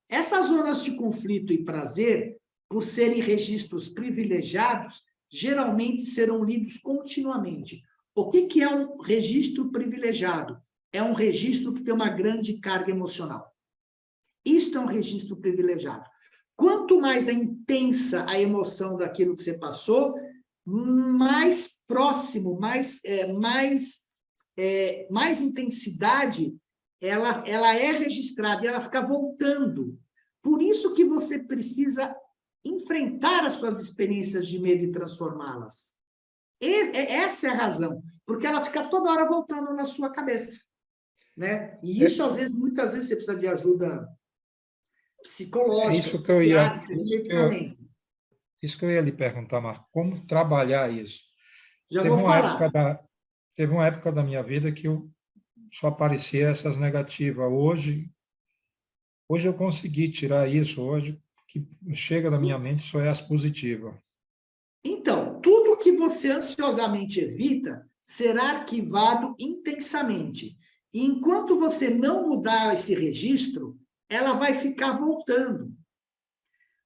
Essas zonas de conflito e prazer, por serem registros privilegiados, geralmente serão lidos continuamente. O que é um registro privilegiado? É um registro que tem uma grande carga emocional. Isto é um registro privilegiado. Quanto mais é intensa a emoção daquilo que você passou, mais próximo, mais intensidade ela é registrada e ela fica voltando. Por isso que você precisa enfrentar as suas experiências de medo e transformá-las. Essa é a razão, porque ela fica toda hora voltando na sua cabeça, né? E isso, muitas vezes, você precisa de ajuda psicológica, isso que eu ia lhe perguntar, Marco, como trabalhar isso? Já vou falar. Teve uma época da minha vida que só aparecia essas negativas. Hoje eu consegui tirar isso. Hoje, o que chega da minha mente só é as positivas. Então, tudo que você ansiosamente evita será arquivado intensamente. E enquanto você não mudar esse registro, ela vai ficar voltando.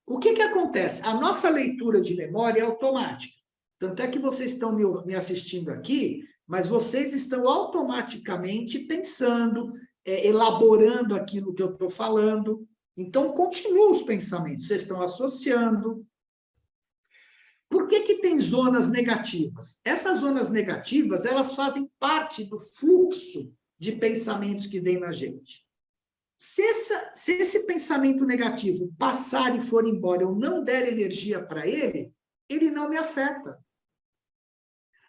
O que acontece? A nossa leitura de memória é automática. Tanto é que vocês estão me assistindo aqui, mas vocês estão automaticamente pensando, elaborando aquilo que eu estou falando. Então, continuam os pensamentos, vocês estão associando. Por que tem zonas negativas? Essas zonas negativas, elas fazem parte do fluxo de pensamentos que vem na gente. Se esse pensamento negativo passar e for embora, eu não der energia para ele, ele não me afeta.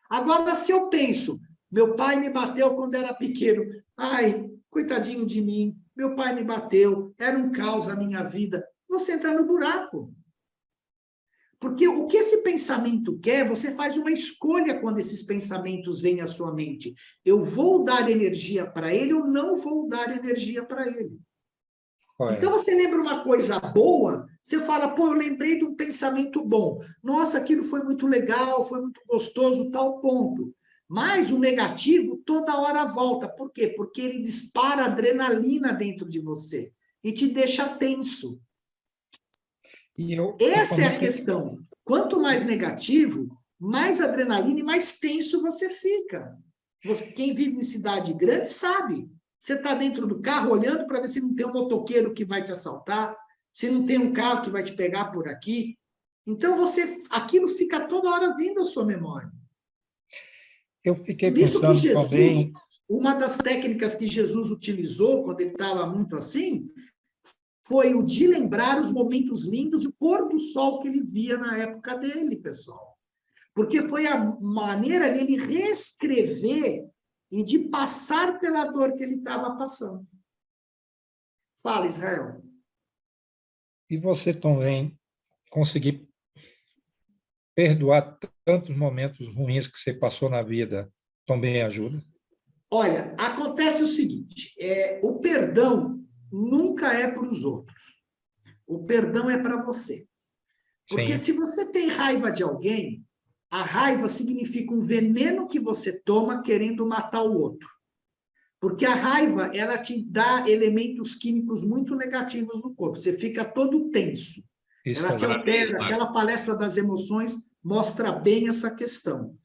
Agora, se eu penso, meu pai me bateu quando era pequeno, ai, coitadinho de mim, meu pai me bateu, era um caos a minha vida, você entra no buraco. Porque o que esse pensamento quer, você faz uma escolha quando esses pensamentos vêm à sua mente. Eu vou dar energia para ele ou não vou dar energia para ele. Então, você lembra uma coisa boa, você fala, pô, eu lembrei de um pensamento bom. Nossa, aquilo foi muito legal, foi muito gostoso, tal ponto. Mas o negativo toda hora volta. Por quê? Porque ele dispara adrenalina dentro de você e te deixa tenso. Essa é a questão. Quanto mais negativo, mais adrenalina e mais tenso você fica. Quem vive em cidade grande sabe. Você está dentro do carro olhando para ver se não tem um motoqueiro que vai te assaltar, se não tem um carro que vai te pegar por aqui. Então, aquilo fica toda hora vindo à sua memória. Eu fiquei Por isso que pensando também... uma das técnicas que Jesus utilizou quando ele estava muito assim, foi o de lembrar os momentos lindos e o pôr do sol que ele via na época dele, pessoal. Porque foi a maneira dele reescrever e de passar pela dor que ele estava passando. Fala, Israel. E você também conseguir perdoar tantos momentos ruins que você passou na vida também ajuda? Olha, acontece o seguinte, o perdão nunca é para os outros. O perdão é para você. Porque Sim. se você tem raiva de alguém, a raiva significa um veneno que você toma querendo matar o outro. Porque a raiva, ela te dá elementos químicos muito negativos no corpo. Você fica todo tenso. Isso Ela te aí. altera. Aquela palestra das emoções mostra bem essa questão.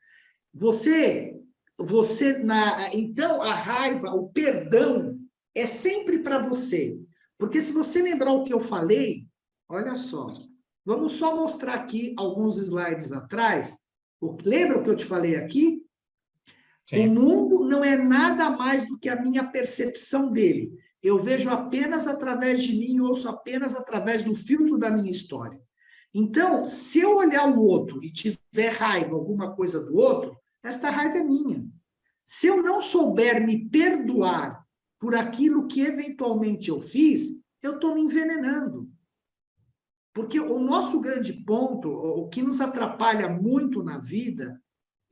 Então, a raiva, o perdão, é sempre para você. Porque se você lembrar o que eu falei, olha só, vamos só mostrar aqui alguns slides atrás. Lembra o que eu te falei aqui? Sim. O mundo não é nada mais do que a minha percepção dele. Eu vejo apenas através de mim, ouço apenas através do filtro da minha história. Então, se eu olhar o outro e tiver raiva, alguma coisa do outro, esta raiva é minha. Se eu não souber me perdoar por aquilo que eventualmente eu fiz, eu estou me envenenando. Porque o nosso grande ponto, o que nos atrapalha muito na vida,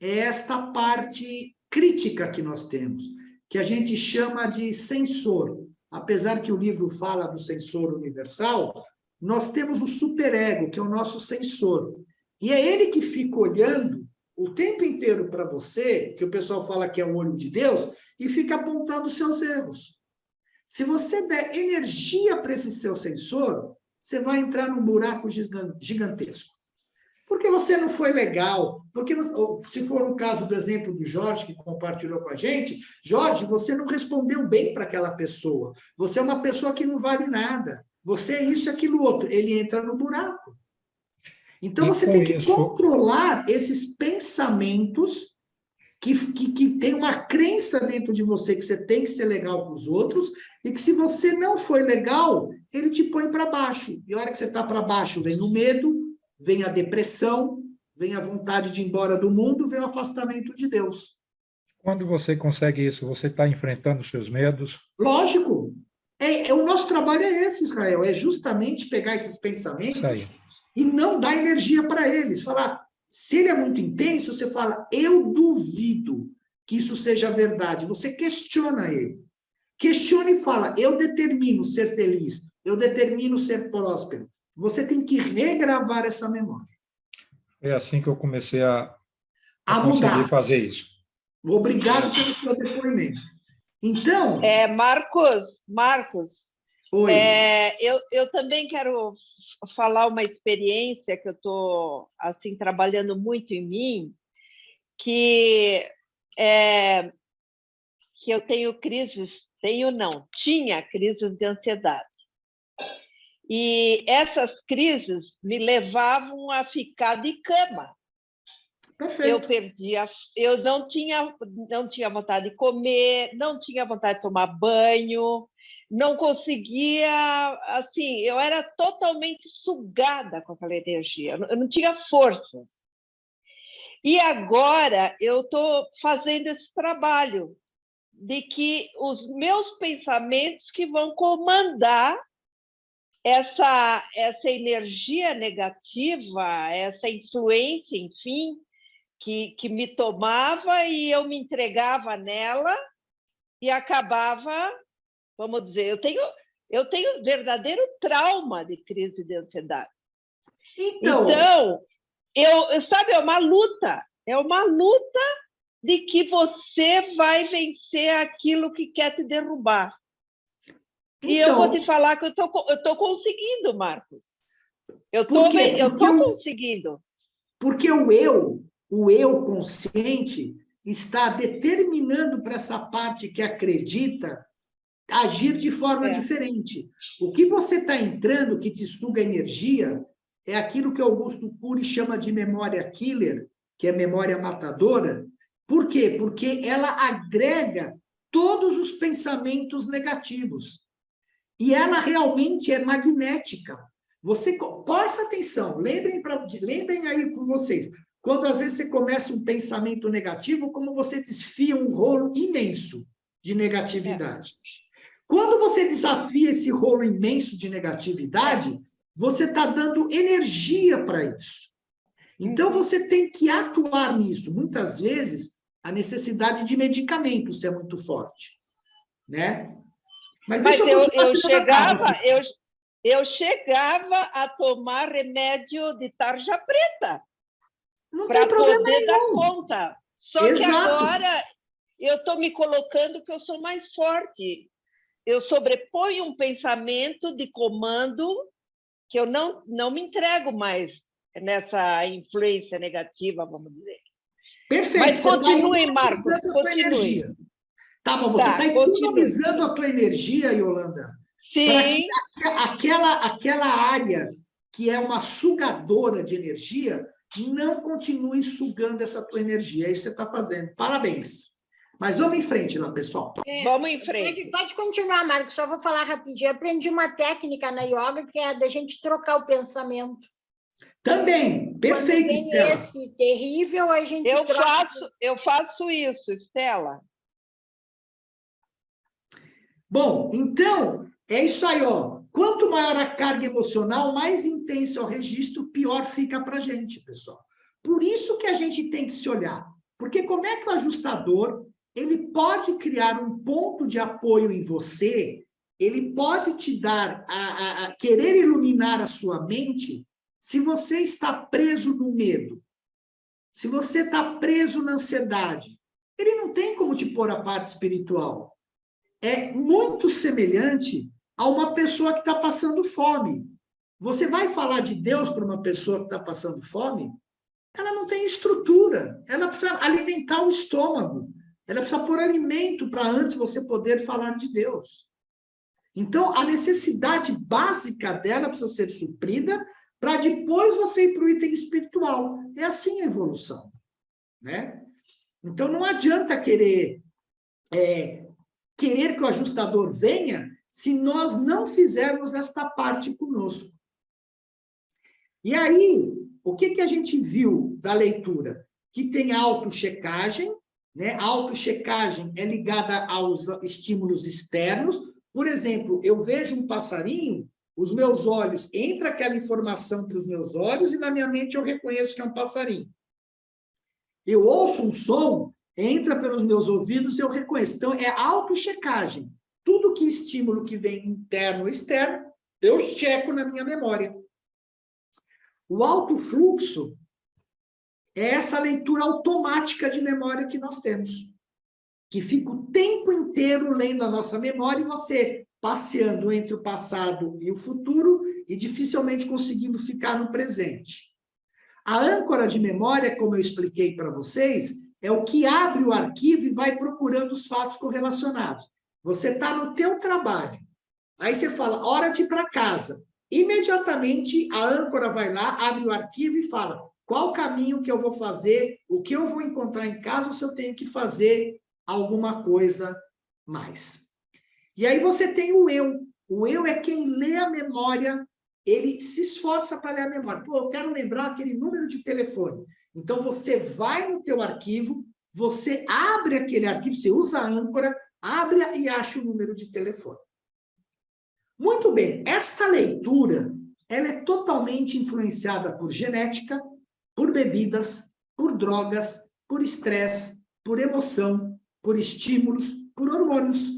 é esta parte crítica que nós temos, que a gente chama de sensor. Apesar que o livro fala do sensor universal, nós temos o superego, que é o nosso sensor. E é ele que fica olhando o tempo inteiro para você, que o pessoal fala que é o olho de Deus, e fica apontando os seus erros. Se você der energia para esse seu sensor, você vai entrar num buraco gigantesco. Porque você não foi legal, porque se for o caso do exemplo do Jorge, que compartilhou com a gente, Jorge, você não respondeu bem para aquela pessoa. Você é uma pessoa que não vale nada. Você é isso e aquilo outro. Ele entra no buraco. Então, você tem que controlar esses pensamentos que tem uma crença dentro de você que você tem que ser legal com os outros e que se você não foi legal, ele te põe para baixo. E a hora que você está para baixo, vem o medo, vem a depressão, vem a vontade de ir embora do mundo, vem o afastamento de Deus. Quando você consegue isso, você está enfrentando os seus medos? Lógico. O nosso trabalho é esse, Israel, é justamente pegar esses pensamentos e não dar energia para eles. Falar, se ele é muito intenso, você fala, eu duvido que isso seja verdade. Você questiona ele. Questiona e fala, eu determino ser feliz, eu determino ser próspero. Você tem que regravar essa memória. É assim que eu comecei a conseguir fazer isso. Obrigado pelo seu depoimento. Então... Marcos, oi. Eu também quero falar uma experiência que eu estou assim, trabalhando muito em mim, que eu tenho crises, tinha crises de ansiedade. E essas crises me levavam a ficar de cama. Perfeito. Eu não tinha vontade de comer, não tinha vontade de tomar banho, não conseguia, assim, eu era totalmente sugada com aquela energia, eu não tinha forças. E agora eu estou fazendo esse trabalho de que os meus pensamentos que vão comandar essa energia negativa, essa influência, enfim, que me tomava e eu me entregava nela e acabava, vamos dizer, eu tenho verdadeiro trauma de crise de ansiedade. Então sabe, é uma luta de que você vai vencer aquilo que quer te derrubar. E eu vou te falar que eu tô conseguindo, Marcos. Eu tô conseguindo. Porque o eu consciente está determinando para essa parte que acredita agir de forma diferente. O que você está entrando, que te suga energia, é aquilo que Augusto Cury chama de memória killer, que é memória matadora. Por quê? Porque ela agrega todos os pensamentos negativos. E ela realmente é magnética. Você, presta atenção, lembrem aí com vocês, quando às vezes você começa um pensamento negativo, como você desfia um rolo imenso de negatividade. Quando você desafia esse rolo imenso de negatividade, você está dando energia para isso. Então, você tem que atuar nisso. Muitas vezes, a necessidade de medicamentos é muito forte, né? Mas eu chegava a tomar remédio de tarja preta para poder dar conta. Só que agora eu estou me colocando que eu sou mais forte. Eu sobreponho um pensamento de comando que eu não me entrego mais nessa influência negativa, vamos dizer. Perfeito. Mas continue, Marcos, continue. Tá bom, você está economizando a tua energia, Yolanda, para que aquela área que é uma sugadora de energia não continue sugando essa tua energia. É isso que você está fazendo. Parabéns. Mas vamos em frente lá, pessoal. Vamos em frente. Pode continuar, Marcos, só vou falar rapidinho. Eu aprendi uma técnica na yoga que é da gente trocar o pensamento. Também, perfeito. Quando vem esse terrível, a gente Eu faço isso, Estela. Bom, então, é isso aí, ó. Quanto maior a carga emocional, mais intenso é o registro, pior fica para a gente, pessoal. Por isso que a gente tem que se olhar. Porque como é que o ajustador, ele pode criar um ponto de apoio em você, ele pode te dar, querer iluminar a sua mente, se você está preso no medo, se você está preso na ansiedade. Ele não tem como te pôr a parte espiritual. É muito semelhante a uma pessoa que está passando fome. Você vai falar de Deus para uma pessoa que está passando fome? Ela não tem estrutura. Ela precisa alimentar o estômago. Ela precisa pôr alimento para antes você poder falar de Deus. Então, a necessidade básica dela precisa ser suprida para depois você ir para o item espiritual. É assim a evolução, né? Então, não adianta querer que o ajustador venha se nós não fizermos esta parte conosco. E aí, o que a gente viu da leitura? Que tem a autochecagem, né? A autochecagem é ligada aos estímulos externos. Por exemplo, eu vejo um passarinho, os meus olhos, entra aquela informação para os meus olhos e na minha mente eu reconheço que é um passarinho. Eu ouço um som, entra pelos meus ouvidos e eu reconheço. Então, é autochecagem. Tudo que estímulo que vem interno ou externo, eu checo na minha memória. O autofluxo é essa leitura automática de memória que nós temos, que fica o tempo inteiro lendo a nossa memória e você passeando entre o passado e o futuro e dificilmente conseguindo ficar no presente. A âncora de memória, como eu expliquei para vocês, é o que abre o arquivo e vai procurando os fatos correlacionados. Você está no teu trabalho, aí você fala, hora de ir para casa. Imediatamente, a âncora vai lá, abre o arquivo e fala qual caminho que eu vou fazer, o que eu vou encontrar em casa, ou se eu tenho que fazer alguma coisa mais. E aí você tem o eu. O eu é quem lê a memória, ele se esforça para ler a memória. Pô, eu quero lembrar aquele número de telefone. Então, você vai no teu arquivo, você abre aquele arquivo, você usa a âncora, abre e acha o número de telefone. Muito bem, esta leitura, ela é totalmente influenciada por genética, por bebidas, por drogas, por estresse, por emoção, por estímulos, por hormônios.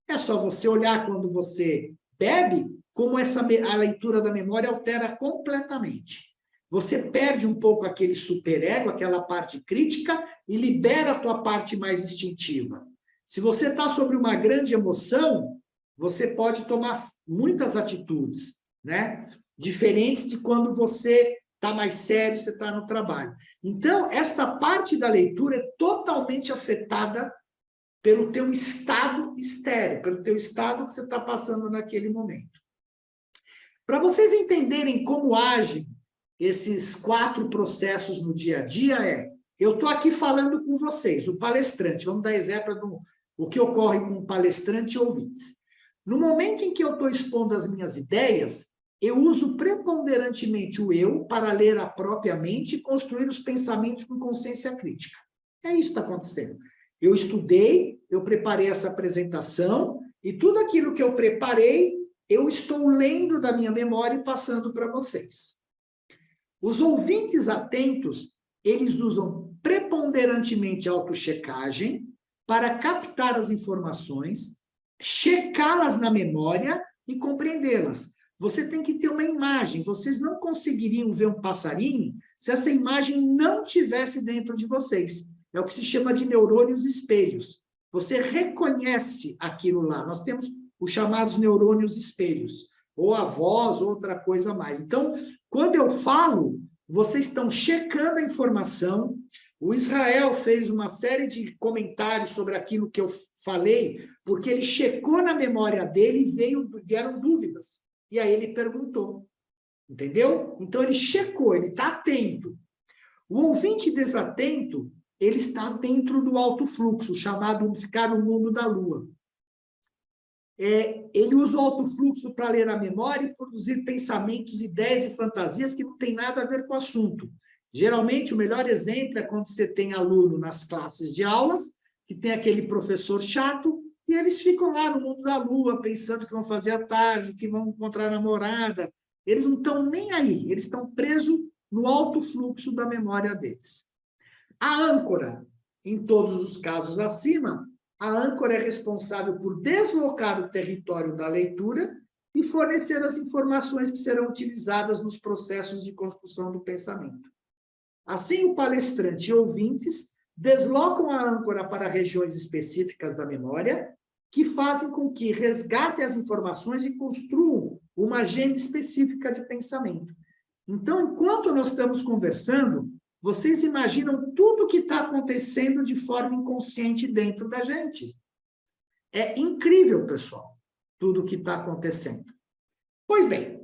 É só você olhar quando você bebe, como a leitura da memória altera completamente. Você perde um pouco aquele superego, aquela parte crítica, e libera a tua parte mais instintiva. Se você está sobre uma grande emoção, você pode tomar muitas atitudes, né? Diferentes de quando você está mais sério, você está no trabalho. Então, esta parte da leitura é totalmente afetada pelo teu estado estéreo, pelo teu estado que você está passando naquele momento. Para vocês entenderem como agem esses 4 processos no dia a dia eu estou aqui falando com vocês, o palestrante, vamos dar exemplo do que ocorre com o palestrante e ouvintes. No momento em que eu estou expondo as minhas ideias, eu uso preponderantemente o eu para ler a própria mente e construir os pensamentos com consciência crítica. É isso que está acontecendo. Eu estudei, eu preparei essa apresentação, e tudo aquilo que eu preparei, eu estou lendo da minha memória e passando para vocês. Os ouvintes atentos, eles usam preponderantemente a autochecagem para captar as informações, checá-las na memória e compreendê-las. Você tem que ter uma imagem. Vocês não conseguiriam ver um passarinho se essa imagem não tivesse dentro de vocês. É o que se chama de neurônios espelhos. Você reconhece aquilo lá. Nós temos os chamados neurônios espelhos, ou a voz, ou outra coisa mais. Então, quando eu falo, vocês estão checando a informação. O Israel fez uma série de comentários sobre aquilo que eu falei, porque ele checou na memória dele e vieram dúvidas. E aí ele perguntou. Entendeu? Então, ele checou, ele está atento. O ouvinte desatento, ele está dentro do alto fluxo, chamado ficar no mundo da lua. Ele usa o alto fluxo para ler a memória e produzir pensamentos, ideias e fantasias que não tem nada a ver com o assunto. Geralmente, o melhor exemplo é quando você tem aluno nas classes de aulas, que tem aquele professor chato, e eles ficam lá no mundo da lua, pensando que vão fazer à tarde, que vão encontrar a namorada. Eles não estão nem aí, eles estão presos no alto fluxo da memória deles. A âncora, em todos os casos acima, a âncora é responsável por deslocar o território da leitura e fornecer as informações que serão utilizadas nos processos de construção do pensamento. Assim, o palestrante e ouvintes deslocam a âncora para regiões específicas da memória, que fazem com que resgatem as informações e construam uma agenda específica de pensamento. Então, enquanto nós estamos conversando, vocês imaginam tudo o que está acontecendo de forma inconsciente dentro da gente. É incrível, pessoal, tudo o que está acontecendo. Pois bem,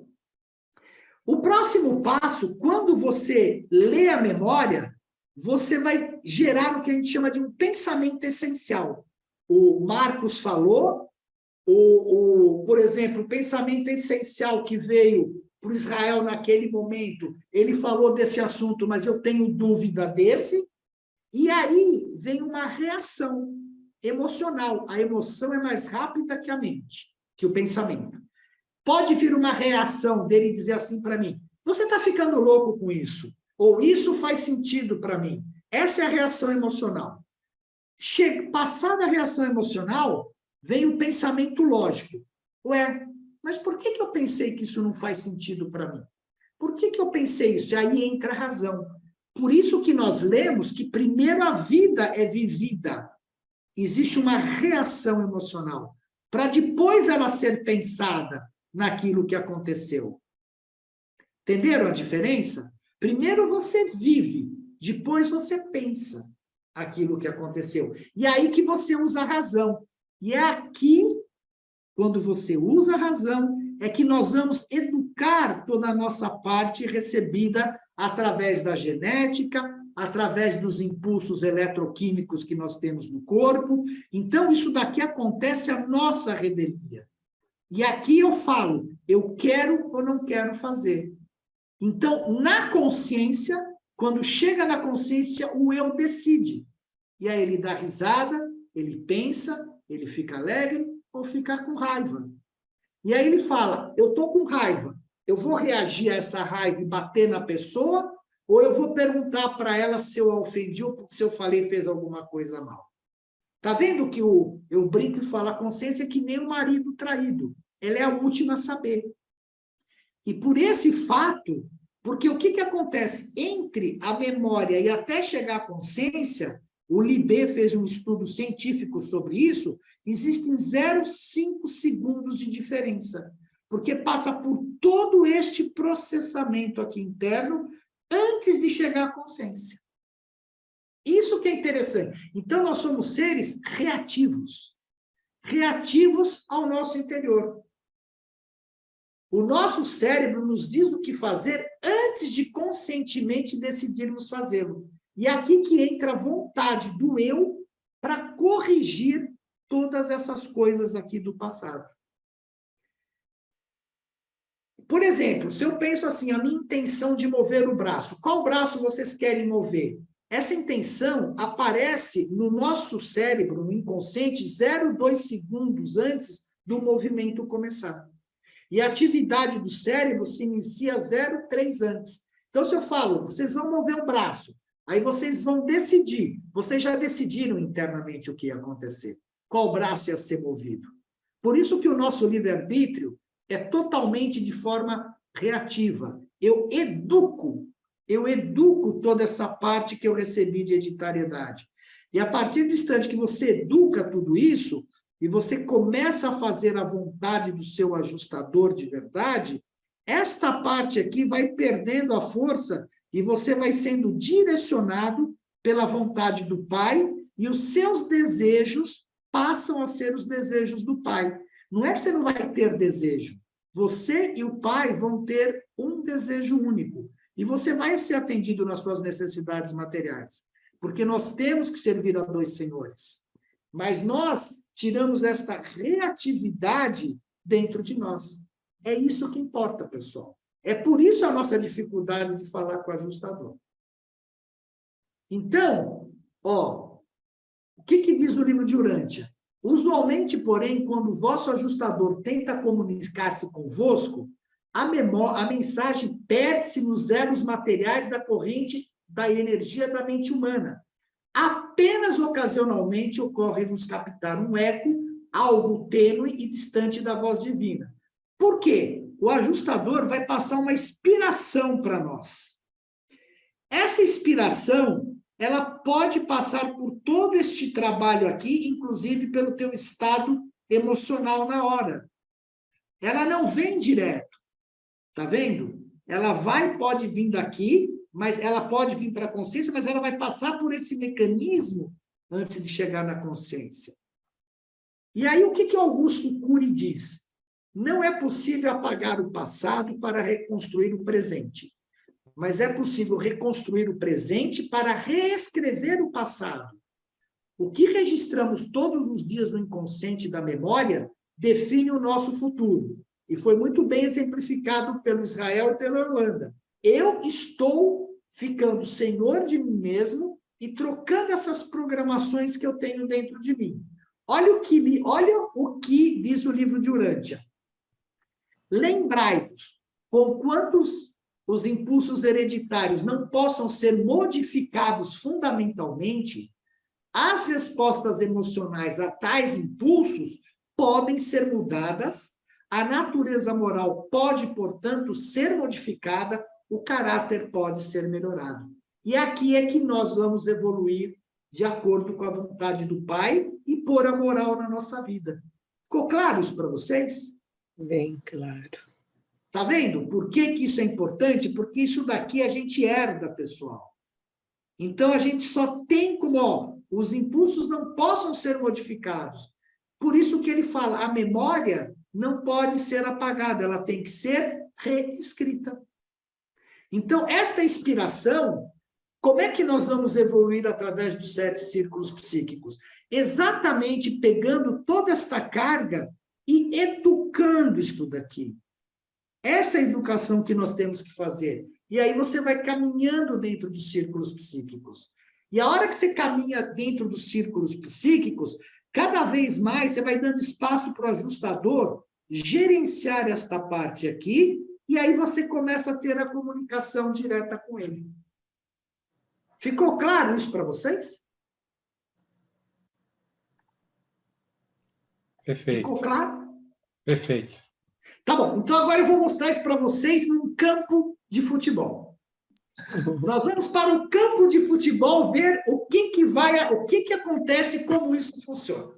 o próximo passo, quando você lê a memória, você vai gerar o que a gente chama de um pensamento essencial. O Marcos falou, por exemplo, o pensamento essencial que veio para Israel naquele momento, ele falou desse assunto, mas eu tenho dúvida desse, e aí vem uma reação emocional. A emoção é mais rápida que a mente, que o pensamento. Pode vir uma reação dele dizer assim para mim, você está ficando louco com isso? Ou isso faz sentido para mim? Essa é a reação emocional. Passada a reação emocional, vem o pensamento lógico. Ué, mas por que eu pensei que isso não faz sentido para mim? Por que eu pensei isso? E aí entra a razão. Por isso que nós lemos que primeiro a vida é vivida. Existe uma reação emocional, para depois ela ser pensada naquilo que aconteceu. Entenderam a diferença? Primeiro você vive, depois você pensa aquilo que aconteceu. E é aí que você usa a razão. E é aqui, quando você usa a razão, é que nós vamos educar toda a nossa parte recebida através da genética, através dos impulsos eletroquímicos que nós temos no corpo. Então, isso daqui acontece a nossa rebelia. E aqui eu falo, eu quero ou não quero fazer. Então, na consciência, quando chega na consciência, o eu decide. E aí ele dá risada, ele pensa, ele fica alegre ou fica com raiva. E aí ele fala, eu estou com raiva, eu vou reagir a essa raiva e bater na pessoa, ou eu vou perguntar para ela se eu a ofendi ou se eu falei fez alguma coisa mal. Tá vendo que eu brinco e falo, a consciência é que nem o marido traído. Ela é a última a saber. E por esse fato, porque o que acontece entre a memória e até chegar à consciência, o Libet fez um estudo científico sobre isso, existem 0,5 segundos de diferença, porque passa por todo este processamento aqui interno antes de chegar à consciência. Isso que é interessante. Então, nós somos seres reativos. Reativos ao nosso interior. O nosso cérebro nos diz o que fazer antes de conscientemente decidirmos fazê-lo. E é aqui que entra a vontade do eu para corrigir todas essas coisas aqui do passado. Por exemplo, se eu penso assim, a minha intenção de mover o braço, qual braço vocês querem mover? Essa intenção aparece no nosso cérebro, no inconsciente, 0,2 segundos antes do movimento começar. E a atividade do cérebro se inicia 0,3 antes. Então, se eu falo, vocês vão mover o braço, aí vocês vão decidir. Vocês já decidiram internamente o que ia acontecer. Qual braço ia ser movido. Por isso que o nosso livre-arbítrio é totalmente de forma reativa. Eu educo toda essa parte que eu recebi de hereditariedade. E a partir do instante que você educa tudo isso, e você começa a fazer a vontade do seu ajustador de verdade, esta parte aqui vai perdendo a força e você vai sendo direcionado pela vontade do Pai e os seus desejos passam a ser os desejos do Pai. Não é que você não vai ter desejo. Você e o Pai vão ter um desejo único. E você vai ser atendido nas suas necessidades materiais. Porque nós temos que servir a dois senhores. Mas nós tiramos esta reatividade dentro de nós. É isso que importa, pessoal. É por isso a nossa dificuldade de falar com o ajustador. Então, o que diz o livro de Urântia? Usualmente, porém, quando o vosso ajustador tenta comunicar-se convosco, a mensagem perde-se nos elos materiais da corrente da energia da mente humana. Apenas ocasionalmente ocorre-vos captar um eco, algo tênue e distante da voz divina. Por quê? O ajustador vai passar uma inspiração para nós. Essa inspiração, ela pode passar por todo este trabalho aqui, inclusive pelo teu estado emocional na hora. Ela não vem direto, tá vendo? Ela pode vir daqui, mas ela pode vir para a consciência, mas ela vai passar por esse mecanismo antes de chegar na consciência. E aí, o que Augusto Cury diz? Não é possível apagar o passado para reconstruir o presente, mas é possível reconstruir o presente para reescrever o passado. O que registramos todos os dias no inconsciente da memória define o nosso futuro. E foi muito bem exemplificado pelo Israel e pela Holanda. Eu estou ficando senhor de mim mesmo e trocando essas programações que eu tenho dentro de mim. Olha o que diz o livro de Urântia. Lembrai-vos, conquanto os impulsos hereditários não possam ser modificados fundamentalmente, as respostas emocionais a tais impulsos podem ser mudadas, a natureza moral pode, portanto, ser modificada, o caráter pode ser melhorado. E aqui é que nós vamos evoluir de acordo com a vontade do Pai e pôr a moral na nossa vida. Ficou claro isso para vocês? Bem claro. Tá vendo? Por que isso é importante? Porque isso daqui a gente herda, pessoal. Então, a gente só tem como, os impulsos não possam ser modificados. Por isso que ele fala, a memória não pode ser apagada, ela tem que ser reescrita. Então, esta inspiração, como é que nós vamos evoluir através dos 7 círculos psíquicos? Exatamente pegando toda esta carga e educando isso daqui. Essa é a educação que nós temos que fazer. E aí você vai caminhando dentro dos círculos psíquicos. E a hora que você caminha dentro dos círculos psíquicos, cada vez mais você vai dando espaço para o ajustador gerenciar esta parte aqui, e aí você começa a ter a comunicação direta com ele. Ficou claro isso para vocês? Perfeito. Ficou claro? Perfeito. Tá bom, então agora eu vou mostrar isso para vocês num campo de futebol. Nós vamos para o campo de futebol ver o que acontece, como isso funciona.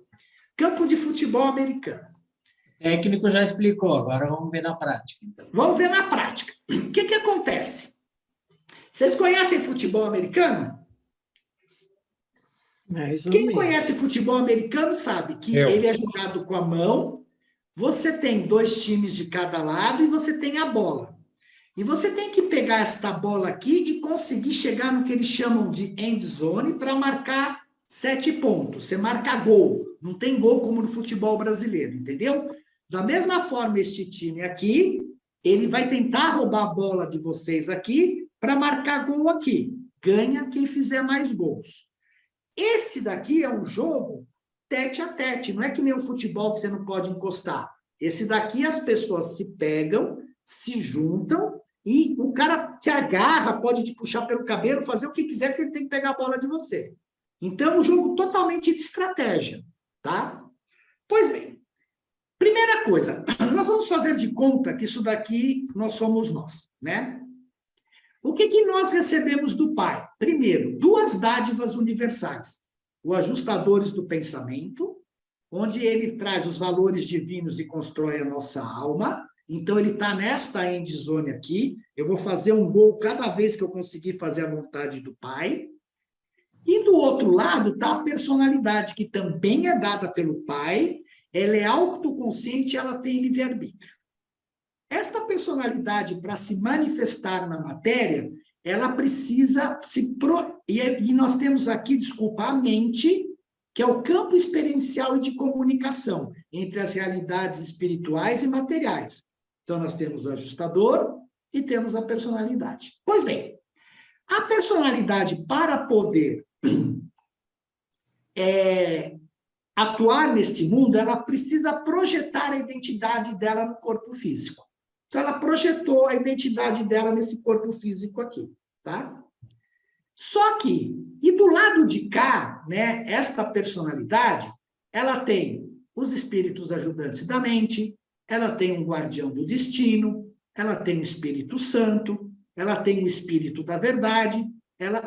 Campo de futebol americano. O técnico já explicou, agora vamos ver na prática. Então. Vamos ver na prática. O que acontece? Vocês conhecem futebol americano? Mais ou Quem menos. conhece futebol americano sabe que Eu. ele é jogado com a mão, você tem 2 times de cada lado e você tem a bola. E você tem que pegar esta bola aqui e conseguir chegar no que eles chamam de end zone para marcar 7 pontos. Você marca gol. Não tem gol como no futebol brasileiro, entendeu? Da mesma forma, este time aqui, ele vai tentar roubar a bola de vocês aqui para marcar gol aqui. Ganha quem fizer mais gols. Esse daqui é um jogo tete a tete, não é que nem o futebol que você não pode encostar. Esse daqui as pessoas se pegam, se juntam e o cara te agarra, pode te puxar pelo cabelo, fazer o que quiser, porque ele tem que pegar a bola de você. Então, é um jogo totalmente de estratégia, tá? Pois bem, primeira coisa, nós vamos fazer de conta que isso daqui nós somos nós, né? O que nós recebemos do Pai? Primeiro, 2 dádivas universais. O Ajustadores do Pensamento, onde ele traz os valores divinos e constrói a nossa alma. Então, ele está nesta end zone aqui. Eu vou fazer um gol cada vez que eu conseguir fazer a vontade do Pai. E do outro lado está a personalidade, que também é dada pelo Pai. Ela é autoconsciente, ela tem livre-arbítrio. Esta personalidade, para se manifestar na matéria, ela precisa E nós temos aqui, desculpa, a mente, que é o campo experiencial e de comunicação entre as realidades espirituais e materiais. Então, nós temos o ajustador e temos a personalidade. Pois bem, a personalidade, para poder atuar neste mundo, ela precisa projetar a identidade dela no corpo físico. Então, ela projetou a identidade dela nesse corpo físico aqui, tá? Só que, e do lado de cá, né, esta personalidade, ela tem os espíritos ajudantes da mente, ela tem um guardião do destino, ela tem o Espírito Santo, ela tem o Espírito da Verdade,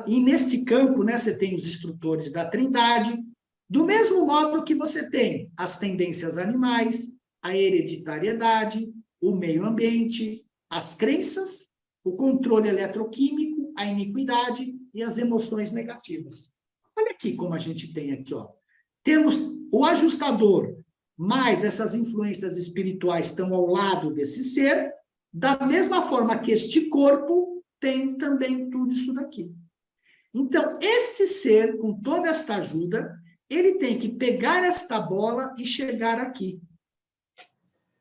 e neste campo, né, você tem os instrutores da Trindade, do mesmo modo que você tem as tendências animais, a hereditariedade, o meio ambiente, as crenças, o controle eletroquímico, a iniquidade e as emoções negativas. Olha aqui como a gente tem aqui, ó. Temos o ajustador, mais essas influências espirituais estão ao lado desse ser, da mesma forma que este corpo tem também tudo isso daqui. Então, este ser, com toda esta ajuda, ele tem que pegar esta bola e chegar aqui.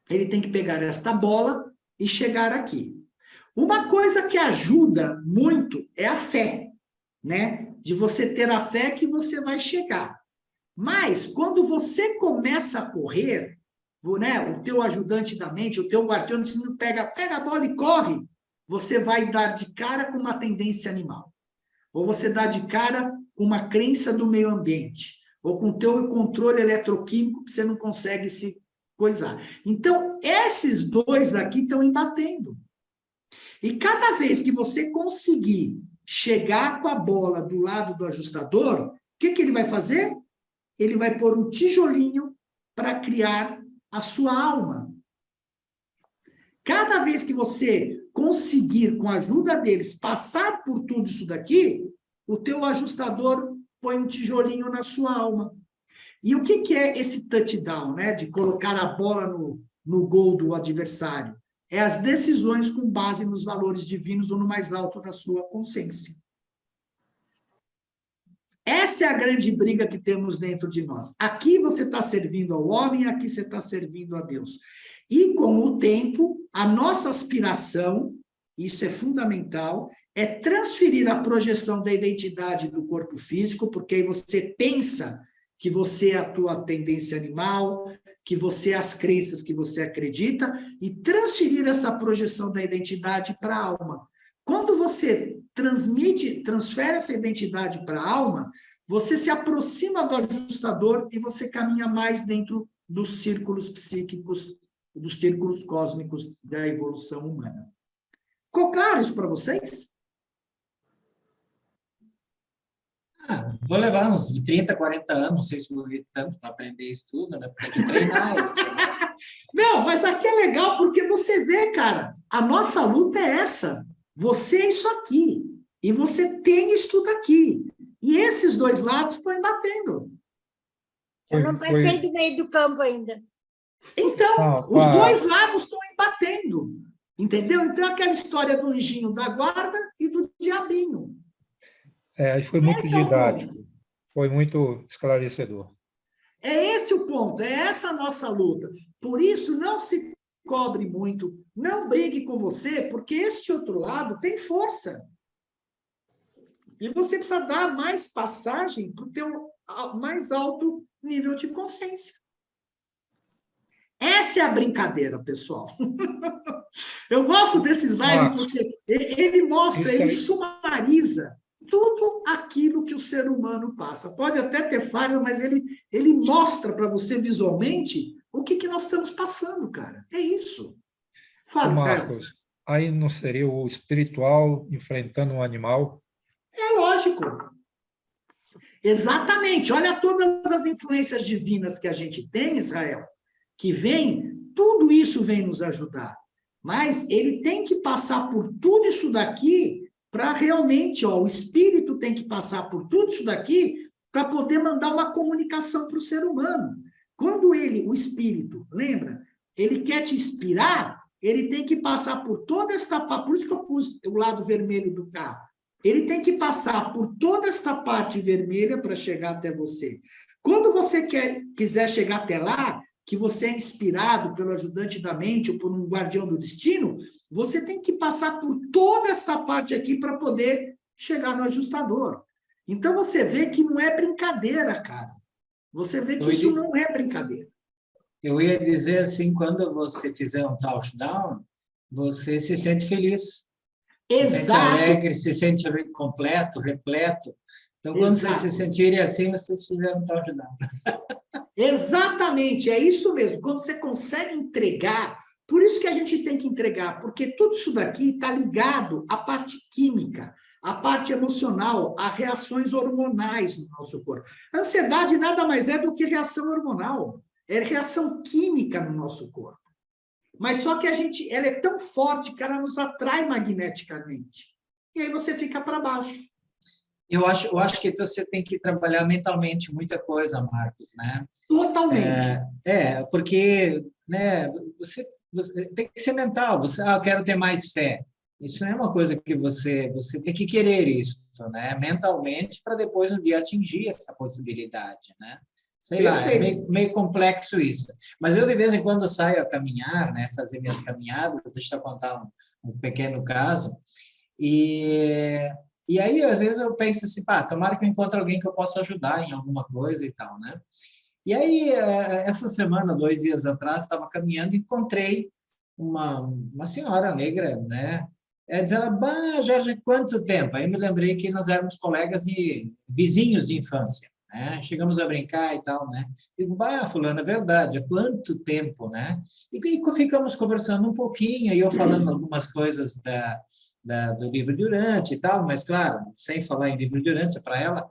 Ele tem que pegar esta bola e chegar aqui. Uma coisa que ajuda muito é a fé, né? De você ter a fé que você vai chegar. Mas, quando você começa a correr, né, o teu ajudante da mente, o teu guardião, pega a bola e corre, você vai dar de cara com uma tendência animal. Ou você dá de cara com uma crença do meio ambiente. Ou com o teu controle eletroquímico que você não consegue se coisar. Então, esses dois aqui estão embatendo. E cada vez que você conseguir chegar com a bola do lado do ajustador, o que ele vai fazer? Ele vai pôr um tijolinho para criar a sua alma. Cada vez que você conseguir, com a ajuda deles, passar por tudo isso daqui, o teu ajustador põe um tijolinho na sua alma. E o que é esse touchdown, né? De colocar a bola no gol do adversário? É as decisões com base nos valores divinos ou no mais alto da sua consciência. Essa é a grande briga que temos dentro de nós. Aqui você está servindo ao homem, aqui você está servindo a Deus. E com o tempo, a nossa aspiração, isso é fundamental, é transferir a projeção da identidade do corpo físico, porque aí você pensa que você é a tua tendência animal, que você é as crenças que você acredita, e transferir essa projeção da identidade para a alma. Quando você transfere essa identidade para a alma, você se aproxima do ajustador e você caminha mais dentro dos círculos psíquicos, dos círculos cósmicos da evolução humana. Ficou claro isso para vocês? Vou levar uns 30, 40 anos, não sei se vou ver tanto para aprender isso tudo, né? Porque tem que treinar isso. Né? Não, mas aqui é legal porque você vê, cara, a nossa luta é essa. Você é isso aqui. E você tem isso tudo aqui. E esses dois lados estão embatendo. Eu não passei do meio do campo ainda. Então, os dois lados estão embatendo. Entendeu? Então, é aquela história do anjinho da guarda e do diabinho. Aí foi muito Esse é o didático, ponto. foi muito esclarecedor. É esse o ponto, é essa a nossa luta. Por isso, não se cobre muito, não brigue com você, porque este outro lado tem força. E você precisa dar mais passagem para o teu mais alto nível de consciência. Essa é a brincadeira, pessoal. Eu gosto desses lives porque ele mostra, ele sumariza tudo aquilo que o ser humano passa. Pode até ter falhas, mas ele mostra para você visualmente o que nós estamos passando, cara. É isso. Fala, Marcos, aí não seria o espiritual enfrentando um animal? É lógico. Exatamente. Olha todas as influências divinas que a gente tem, Israel, que vem, tudo isso vem nos ajudar. Mas ele tem que passar por tudo isso daqui para realmente, o espírito tem que passar por tudo isso daqui para poder mandar uma comunicação para o ser humano. Quando o espírito, lembra, ele quer te inspirar, ele tem que passar por toda esta parte, por isso que eu pus o lado vermelho do carro. Ele tem que passar por toda esta parte vermelha para chegar até você. Quando você quiser chegar até lá, que você é inspirado pelo ajudante da mente ou por um guardião do destino, você tem que passar por toda esta parte aqui para poder chegar no ajustador. Então, você vê que não é brincadeira, cara. Você vê que isso não é brincadeira. Eu ia dizer assim, quando você fizer um touchdown, você se sente feliz. Exato. Se sente alegre, se sente completo, repleto. Então, quando vocês se sentirem assim, vocês fizeram um touchdown. Exatamente, é isso mesmo. Quando você consegue entregar, por isso que a gente tem que entregar, porque tudo isso daqui está ligado à parte química, à parte emocional, a reações hormonais no nosso corpo. A ansiedade nada mais é do que reação hormonal, é reação química no nosso corpo. Mas só que ela é tão forte que ela nos atrai magneticamente. E aí você fica para baixo. Eu acho que você tem que trabalhar mentalmente muita coisa, Marcos, né? Totalmente. Porque né, você tem que ser mental. Eu quero ter mais fé. Isso não é uma coisa que você tem que querer isso, né? Mentalmente, para depois um dia atingir essa possibilidade, né? Sei lá, é meio complexo isso. Mas eu, de vez em quando, saio a caminhar, né? Fazer minhas caminhadas. Deixa eu contar um pequeno caso. E aí, às vezes, eu penso assim, tomara que eu encontre alguém que eu possa ajudar em alguma coisa e tal, né? E aí, essa semana, 2 dias atrás, estava caminhando e encontrei uma senhora negra, né? Diz ela, Jorge, quanto tempo? Aí eu me lembrei que nós éramos colegas e vizinhos de infância, né? Chegamos a brincar e tal, né? Digo, fulano, é verdade, há quanto tempo, né? E ficamos conversando um pouquinho, e eu falando algumas coisas do livro Durante e tal, mas, claro, sem falar em livro Durante, para ela.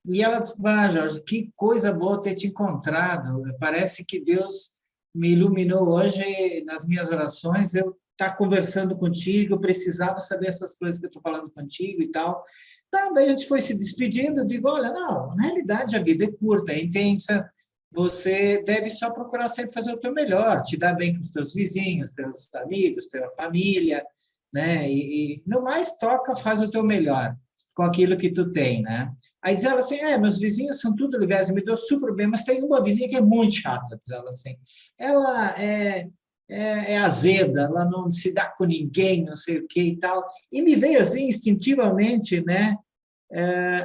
E ela disse, Jorge, que coisa boa ter te encontrado. Parece que Deus me iluminou hoje nas minhas orações, eu estar conversando contigo, eu precisava saber essas coisas que eu estou falando contigo e tal. Então, daí a gente foi se despedindo, eu digo, olha, não, na realidade a vida é curta, é intensa, você deve só procurar sempre fazer o teu melhor, te dar bem com os teus vizinhos, teus amigos, tua família, né? E no mais, faz o teu melhor com aquilo que tu tem, né? Aí diz ela assim, meus vizinhos são tudo legais, me deu super bem, mas tem uma vizinha que é muito chata, diz ela assim. Ela é azeda, ela não se dá com ninguém, não sei o que e tal. E me veio assim, instintivamente, né?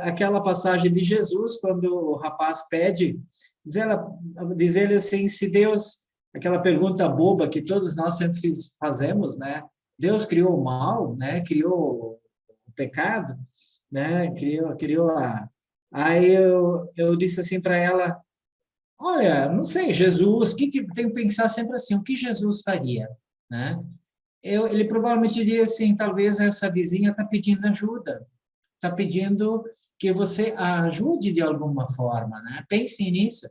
Aquela passagem de Jesus, quando o rapaz pede, diz ele assim, se Deus, aquela pergunta boba que todos nós sempre fazemos, né? Deus criou o mal, né? Criou o pecado, né? Criou a... Aí eu disse assim para ela, olha, não sei, Jesus, o que tem que pensar sempre assim, o que Jesus faria, né? Ele provavelmente diria assim, talvez essa vizinha está pedindo ajuda, está pedindo que você a ajude de alguma forma, né? Pense nisso.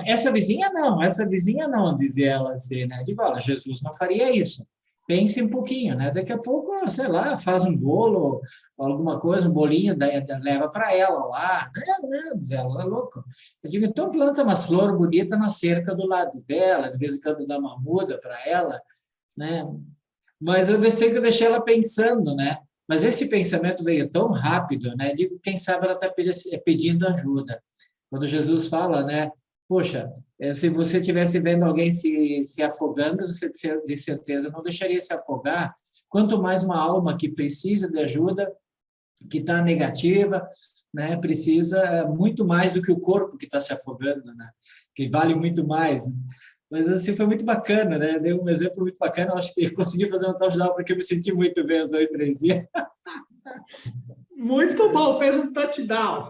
Essa vizinha não, dizia ela assim, né? Digo, olha, Jesus não faria isso. pense um pouquinho, né? Daqui a pouco, sei lá, faz um bolo, alguma coisa, um bolinho, leva para ela lá. Não, diz ela, é louco. Eu digo, então planta umas flores bonitas na cerca do lado dela, de vez em quando dá uma muda para ela, né? Mas eu deixei ela pensando, né? Mas esse pensamento veio tão rápido, né? Digo, quem sabe ela está pedindo ajuda. Quando Jesus fala, né? Poxa, se você estivesse vendo alguém se afogando, você de certeza não deixaria se afogar. Quanto mais uma alma que precisa de ajuda, que está negativa, né? Precisa muito mais do que o corpo que está se afogando, né? Que vale muito mais. Mas assim, foi muito bacana, né? Deu um exemplo muito bacana. Eu acho que eu consegui fazer um touchdown porque eu me senti muito bem os 2, 3 dias. Muito bom, fez um touchdown.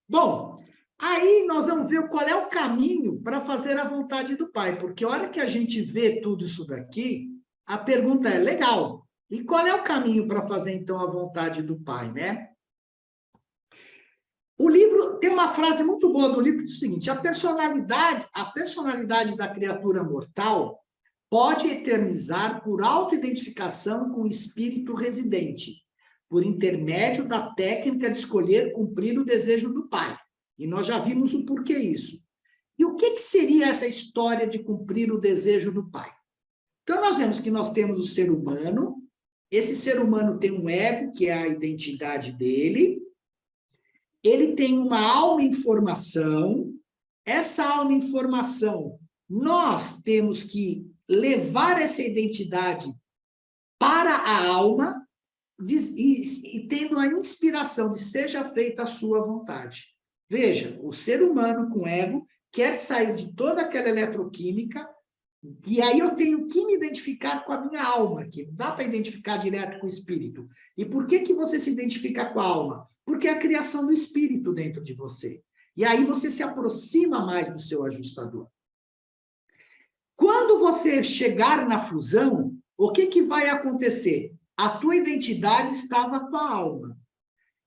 Bom, aí nós vamos ver qual é o caminho para fazer a vontade do Pai, porque a hora que a gente vê tudo isso daqui, a pergunta é, legal, e qual é o caminho para fazer, então, a vontade do Pai, né? O livro tem uma frase muito boa do livro, que diz o seguinte, a personalidade da criatura mortal pode eternizar por autoidentificação com o espírito residente, por intermédio da técnica de escolher cumprir o desejo do Pai. E nós já vimos o porquê isso. E o que seria essa história de cumprir o desejo do Pai? Então, nós vemos que nós temos o ser humano, esse ser humano tem um ego, que é a identidade dele, ele tem uma alma em formação, essa alma em formação, nós temos que levar essa identidade para a alma e tendo a inspiração de seja feita a sua vontade. Veja, o ser humano com ego quer sair de toda aquela eletroquímica e aí eu tenho que me identificar com a minha alma, que não dá para identificar direto com o espírito. E por que você se identifica com a alma? Porque é a criação do espírito dentro de você. E aí você se aproxima mais do seu ajustador. Quando você chegar na fusão, o que vai acontecer? A tua identidade estava com a alma.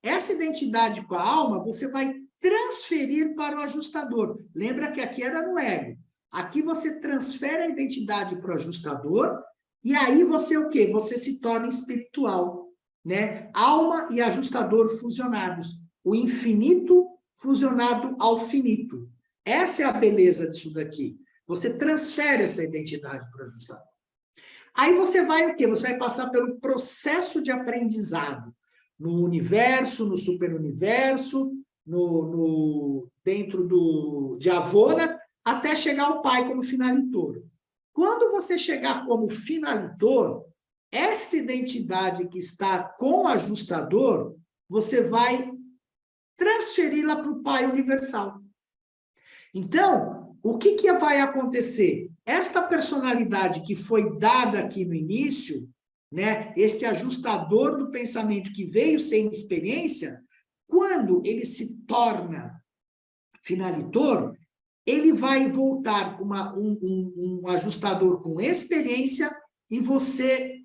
Essa identidade com a alma, você vai transferir para o ajustador. Lembra que aqui era no ego. Aqui você transfere a identidade para o ajustador, e aí você o quê? Você se torna espiritual, né? Alma e ajustador fusionados. O infinito fusionado ao finito. Essa é a beleza disso daqui. Você transfere essa identidade para o ajustador. Aí você vai o quê? Você vai passar pelo processo de aprendizado. No universo, no superuniverso, dentro de Avona, até chegar ao Pai como finalitor. Quando você chegar como finalitor, esta identidade que está com o ajustador, você vai transferi-la para o Pai universal. Então, o que vai acontecer? Esta personalidade que foi dada aqui no início, né, este ajustador do pensamento que veio sem experiência, quando ele se torna finalitor, ele vai voltar com um ajustador com experiência e você,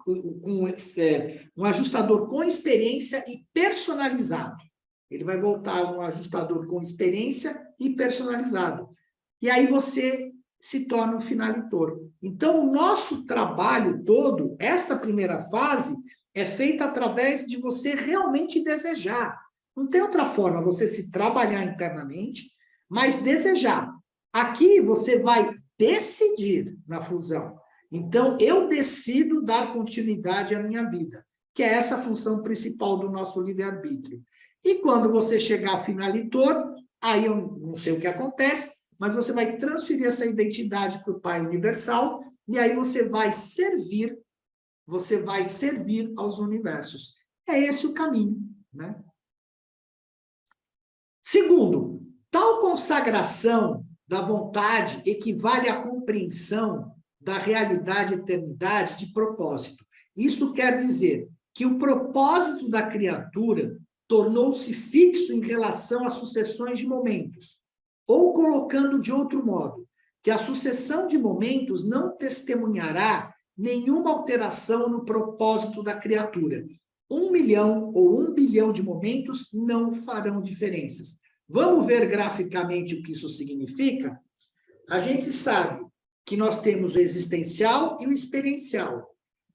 um ajustador com experiência e personalizado. Ele vai voltar um ajustador com experiência e personalizado. E aí você se torna um finalitor. Então, o nosso trabalho todo, esta primeira fase, é feita através de você realmente desejar. Não tem outra forma, você se trabalhar internamente, mas desejar. Aqui você vai decidir na fusão. Então, eu decido dar continuidade à minha vida, que é essa a função principal do nosso livre-arbítrio. E quando você chegar a finalitor, aí eu não sei o que acontece, mas você vai transferir essa identidade para o Pai Universal, e aí você vai servir aos universos. É esse o caminho, né? Segundo, tal consagração da vontade equivale à compreensão da realidade e eternidade de propósito. Isso quer dizer que o propósito da criatura tornou-se fixo em relação às sucessões de momentos, ou colocando de outro modo, que a sucessão de momentos não testemunhará nenhuma alteração no propósito da criatura. 1 milhão ou 1 bilhão de momentos não farão diferenças. Vamos ver graficamente o que isso significa? A gente sabe que nós temos o existencial e o experiencial.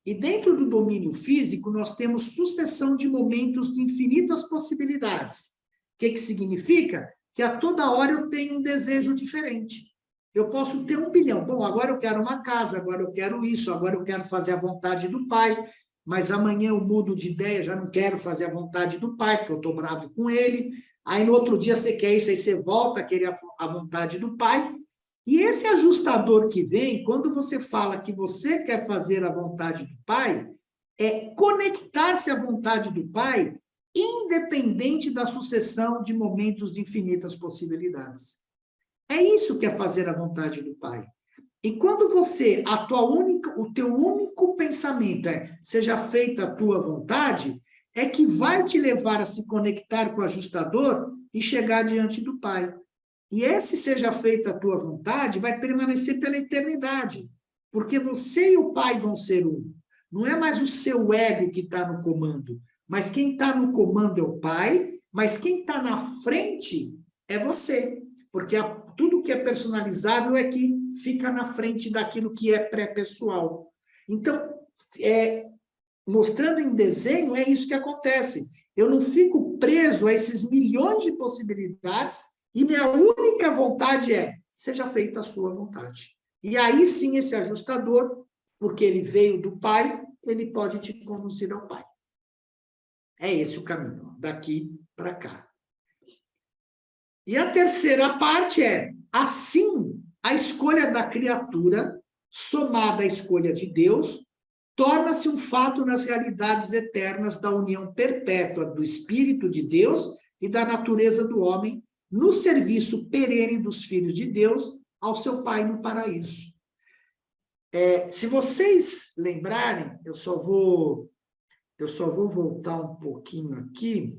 E dentro do domínio físico, nós temos sucessão de momentos de infinitas possibilidades. O que significa? Que a toda hora eu tenho um desejo diferente. Eu posso ter 1 bilhão. Bom, agora eu quero uma casa, agora eu quero isso, agora eu quero fazer a vontade do Pai, mas amanhã eu mudo de ideia, já não quero fazer a vontade do Pai, porque eu estou bravo com ele. Aí no outro dia você quer isso, aí você volta a querer a vontade do Pai. E esse ajustador que vem, quando você fala que você quer fazer a vontade do Pai, é conectar-se à vontade do Pai, independente da sucessão de momentos de infinitas possibilidades. É isso que é fazer a vontade do Pai. E quando você, o teu único pensamento é, seja feita a tua vontade, é que vai te levar a se conectar com o ajustador e chegar diante do Pai. E esse seja feita a tua vontade vai permanecer pela eternidade, porque você e o Pai vão ser um. Não é mais o seu ego que está no comando, mas quem está no comando é o Pai, mas quem está na frente é você, porque tudo que é personalizável é que fica na frente daquilo que é pré-pessoal. Então, mostrando em desenho, é isso que acontece. Eu não fico preso a esses milhões de possibilidades e minha única vontade é, seja feita a sua vontade. E aí sim esse ajustador, porque ele veio do Pai, ele pode te conduzir ao Pai. É esse o caminho, daqui para cá. E a terceira parte é, assim, a escolha da criatura, somada à escolha de Deus, torna-se um fato nas realidades eternas da união perpétua do Espírito de Deus e da natureza do homem, no serviço perene dos filhos de Deus ao seu Pai no paraíso. Se vocês lembrarem, eu só vou voltar um pouquinho aqui.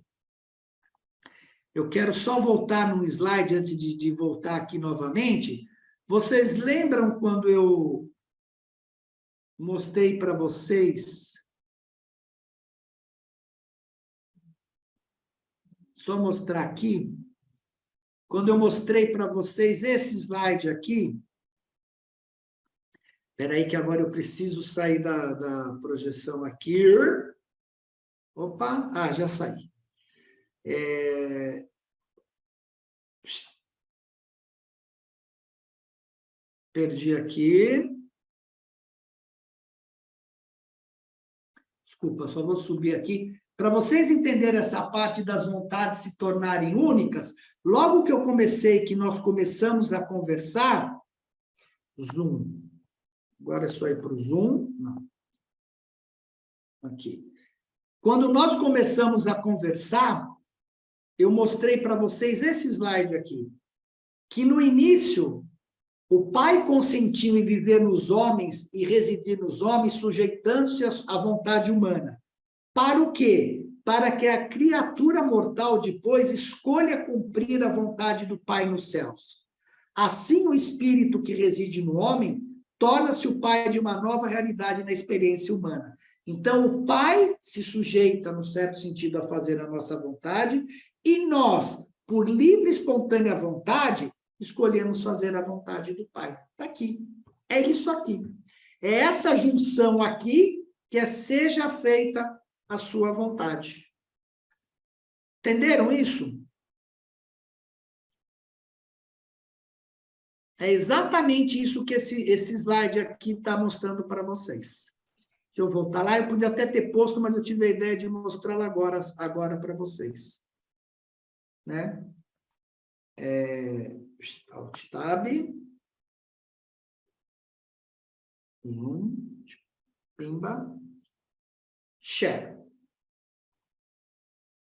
Eu quero só voltar num slide antes de voltar aqui novamente. Vocês lembram quando eu mostrei para vocês? Só mostrar aqui. Quando eu mostrei para vocês esse slide aqui. Espera aí que agora eu preciso sair da projeção aqui. Opa, já saí. Perdi aqui. Desculpa, só vou subir aqui. Para vocês entenderem essa parte das vontades se tornarem únicas, logo que eu comecei, que nós começamos a conversar, Zoom. Agora é só ir para o Zoom. Não. Aqui. Quando nós começamos a conversar, eu mostrei para vocês esse slide aqui, que no início, o Pai consentiu em viver nos homens e residir nos homens, sujeitando-se à vontade humana. Para o quê? Para que a criatura mortal depois escolha cumprir a vontade do Pai nos céus. Assim, o espírito que reside no homem torna-se o Pai de uma nova realidade na experiência humana. Então, o Pai se sujeita, no certo sentido, a fazer a nossa vontade, e nós, por livre e espontânea vontade, escolhemos fazer a vontade do Pai. Está aqui. É isso aqui. É essa junção aqui que seja feita a sua vontade. Entenderam isso? É exatamente isso que esse slide aqui está mostrando para vocês. Deixa eu voltar lá. Eu podia até ter posto, mas eu tive a ideia de mostrá-la agora para vocês. Né? Alt Tab. Pimba. Share.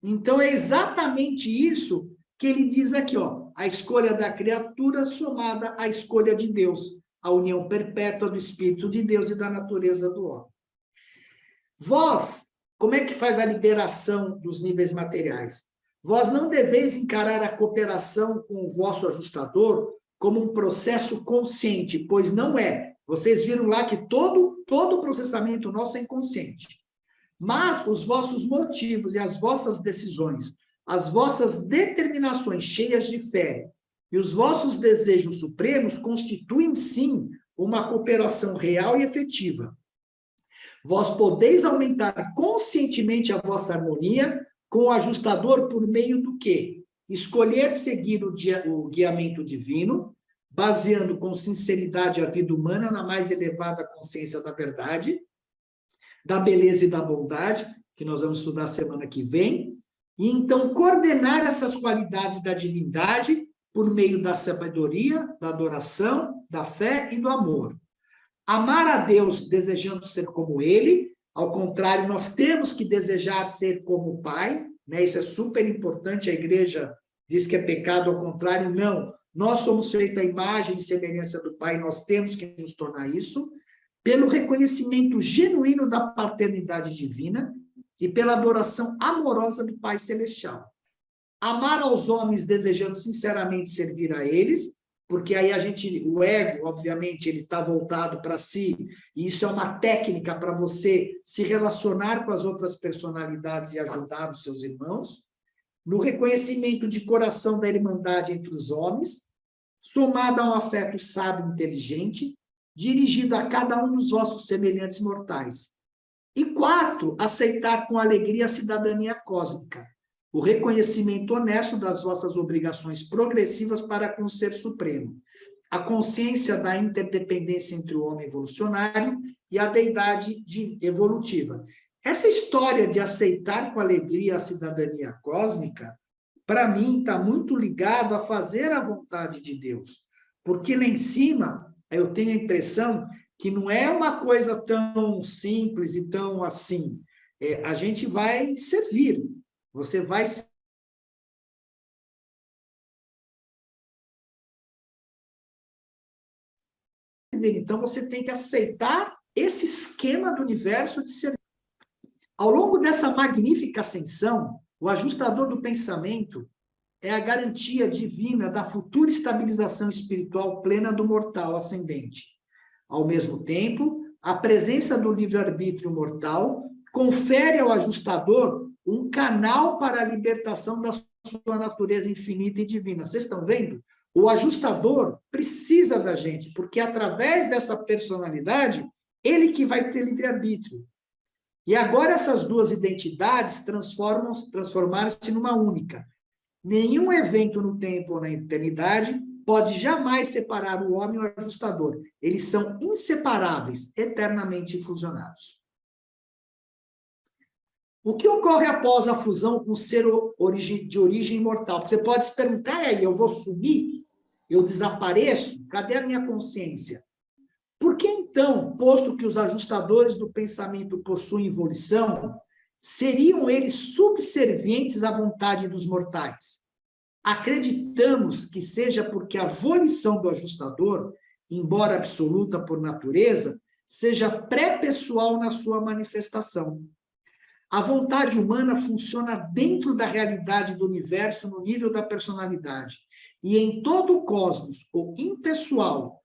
Então, é exatamente isso que ele diz aqui, ó, a escolha da criatura somada à escolha de Deus, a união perpétua do Espírito de Deus e da natureza do homem. Vós, como é que faz a liberação dos níveis materiais? Vós não deveis encarar a cooperação com o vosso ajustador como um processo consciente, pois não é. Vocês viram lá que todo o processamento nosso é inconsciente. Mas os vossos motivos e as vossas decisões, as vossas determinações cheias de fé e os vossos desejos supremos constituem, sim, uma cooperação real e efetiva. Vós podeis aumentar conscientemente a vossa harmonia com o ajustador por meio do quê? Escolher seguir o guiamento divino, baseando com sinceridade a vida humana na mais elevada consciência da verdade, da beleza e da bondade, que nós vamos estudar semana que vem, e então coordenar essas qualidades da divindade por meio da sabedoria, da adoração, da fé e do amor. Amar a Deus desejando ser como Ele, ao contrário, nós temos que desejar ser como o Pai, né? Isso é super importante, a igreja diz que é pecado, ao contrário, não. Nós somos feitos à imagem e semelhança do Pai, nós temos que nos tornar isso, pelo reconhecimento genuíno da paternidade divina e pela adoração amorosa do Pai Celestial. Amar aos homens desejando sinceramente servir a eles, porque aí o ego, obviamente, ele está voltado para si, e isso é uma técnica para você se relacionar com as outras personalidades e ajudar os seus irmãos, no reconhecimento de coração da irmandade entre os homens, somada a um afeto sábio e inteligente, dirigido a cada um dos vossos semelhantes mortais. E 4, aceitar com alegria a cidadania cósmica, o reconhecimento honesto das vossas obrigações progressivas para com o Ser Supremo, a consciência da interdependência entre o homem evolucionário e a deidade evolutiva. Essa história de aceitar com alegria a cidadania cósmica, para mim, está muito ligado a fazer a vontade de Deus, porque lá em cima, eu tenho a impressão que não é uma coisa tão simples e tão assim. A gente vai servir. Você vai então você tem que aceitar esse esquema do universo de ser. Ao longo dessa magnífica ascensão, o ajustador do pensamento é a garantia divina da futura estabilização espiritual plena do mortal ascendente. Ao mesmo tempo, a presença do livre-arbítrio mortal confere ao ajustador um canal para a libertação da sua natureza infinita e divina. Vocês estão vendo? O ajustador precisa da gente, porque através dessa personalidade, ele que vai ter livre-arbítrio. E agora essas duas identidades transformaram-se numa única. Nenhum evento no tempo ou na eternidade pode jamais separar o homem e o ajustador. Eles são inseparáveis, eternamente fusionados. O que ocorre após a fusão com o ser de origem imortal? Porque você pode se perguntar, aí, eu vou sumir? Eu desapareço? Cadê a minha consciência? Por que, então, posto que os ajustadores do pensamento possuem volição, seriam eles subservientes à vontade dos mortais? Acreditamos que seja porque a volição do ajustador, embora absoluta por natureza, seja pré-pessoal na sua manifestação. A vontade humana funciona dentro da realidade do universo no nível da personalidade. E em todo o cosmos, o impessoal,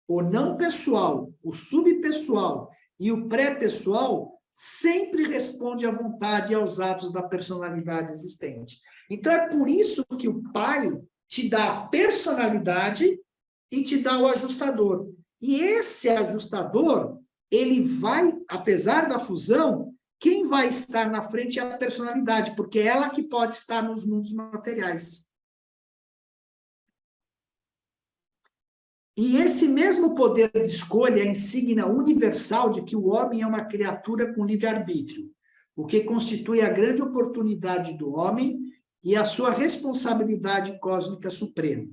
o não pessoal, o subpessoal e o pré-pessoal sempre responde à vontade e aos atos da personalidade existente. Então, é por isso que o Pai te dá a personalidade e te dá o ajustador. E esse ajustador, ele vai, apesar da fusão, quem vai estar na frente é a personalidade, porque é ela que pode estar nos mundos materiais. E esse mesmo poder de escolha é a insígnia universal de que o homem é uma criatura com livre-arbítrio, o que constitui a grande oportunidade do homem e a sua responsabilidade cósmica suprema.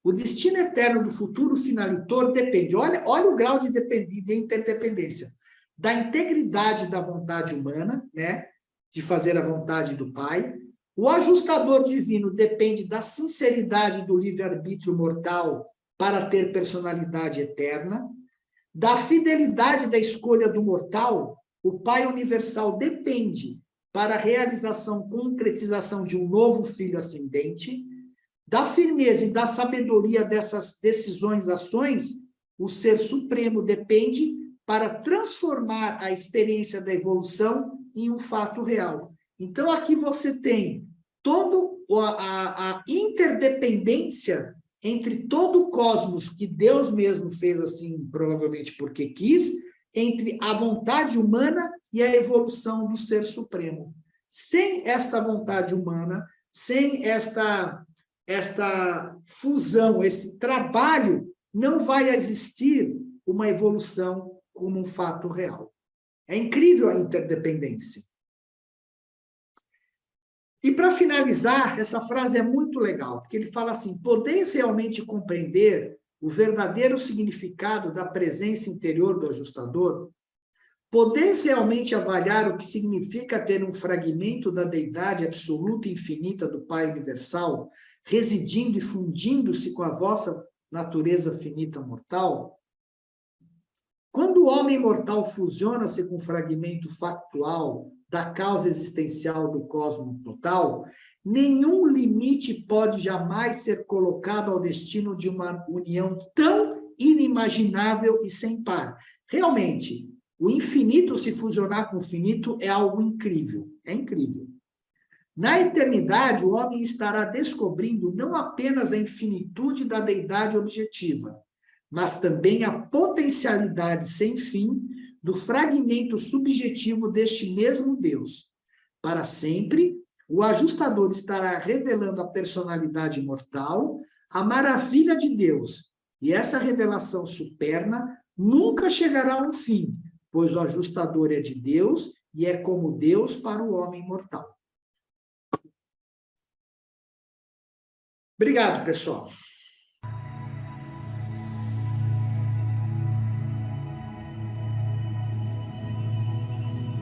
O destino eterno do futuro finalitor depende, olha o grau de interdependência, da integridade da vontade humana, né, de fazer a vontade do Pai. O ajustador divino depende da sinceridade do livre-arbítrio mortal para ter personalidade eterna. Da fidelidade da escolha do mortal, o Pai universal depende para a realização, concretização de um novo filho ascendente. Da firmeza e da sabedoria dessas decisões, ações, o Ser Supremo depende para transformar a experiência da evolução em um fato real. Então, aqui você tem toda a interdependência entre todo o cosmos que Deus mesmo fez assim, provavelmente porque quis, entre a vontade humana e a evolução do Ser Supremo. Sem esta vontade humana, sem esta fusão, esse trabalho, não vai existir uma evolução como um fato real. É incrível a interdependência. E, para finalizar, essa frase é muito legal, porque ele fala assim: podeis realmente compreender o verdadeiro significado da presença interior do ajustador? Podeis realmente avaliar o que significa ter um fragmento da deidade absoluta e infinita do Pai Universal, residindo e fundindo-se com a vossa natureza finita mortal? Quando o homem mortal fusiona-se com o fragmento factual da causa existencial do cosmos total, nenhum limite pode jamais ser colocado ao destino de uma união tão inimaginável e sem par. Realmente, o infinito se fusionar com o finito é algo incrível. É incrível. Na eternidade, o homem estará descobrindo não apenas a infinitude da deidade objetiva, mas também a potencialidade sem fim do fragmento subjetivo deste mesmo Deus. Para sempre, o ajustador estará revelando a personalidade imortal, a maravilha de Deus, e essa revelação superna nunca chegará a um fim, pois o ajustador é de Deus e é como Deus para o homem mortal. Obrigado, pessoal.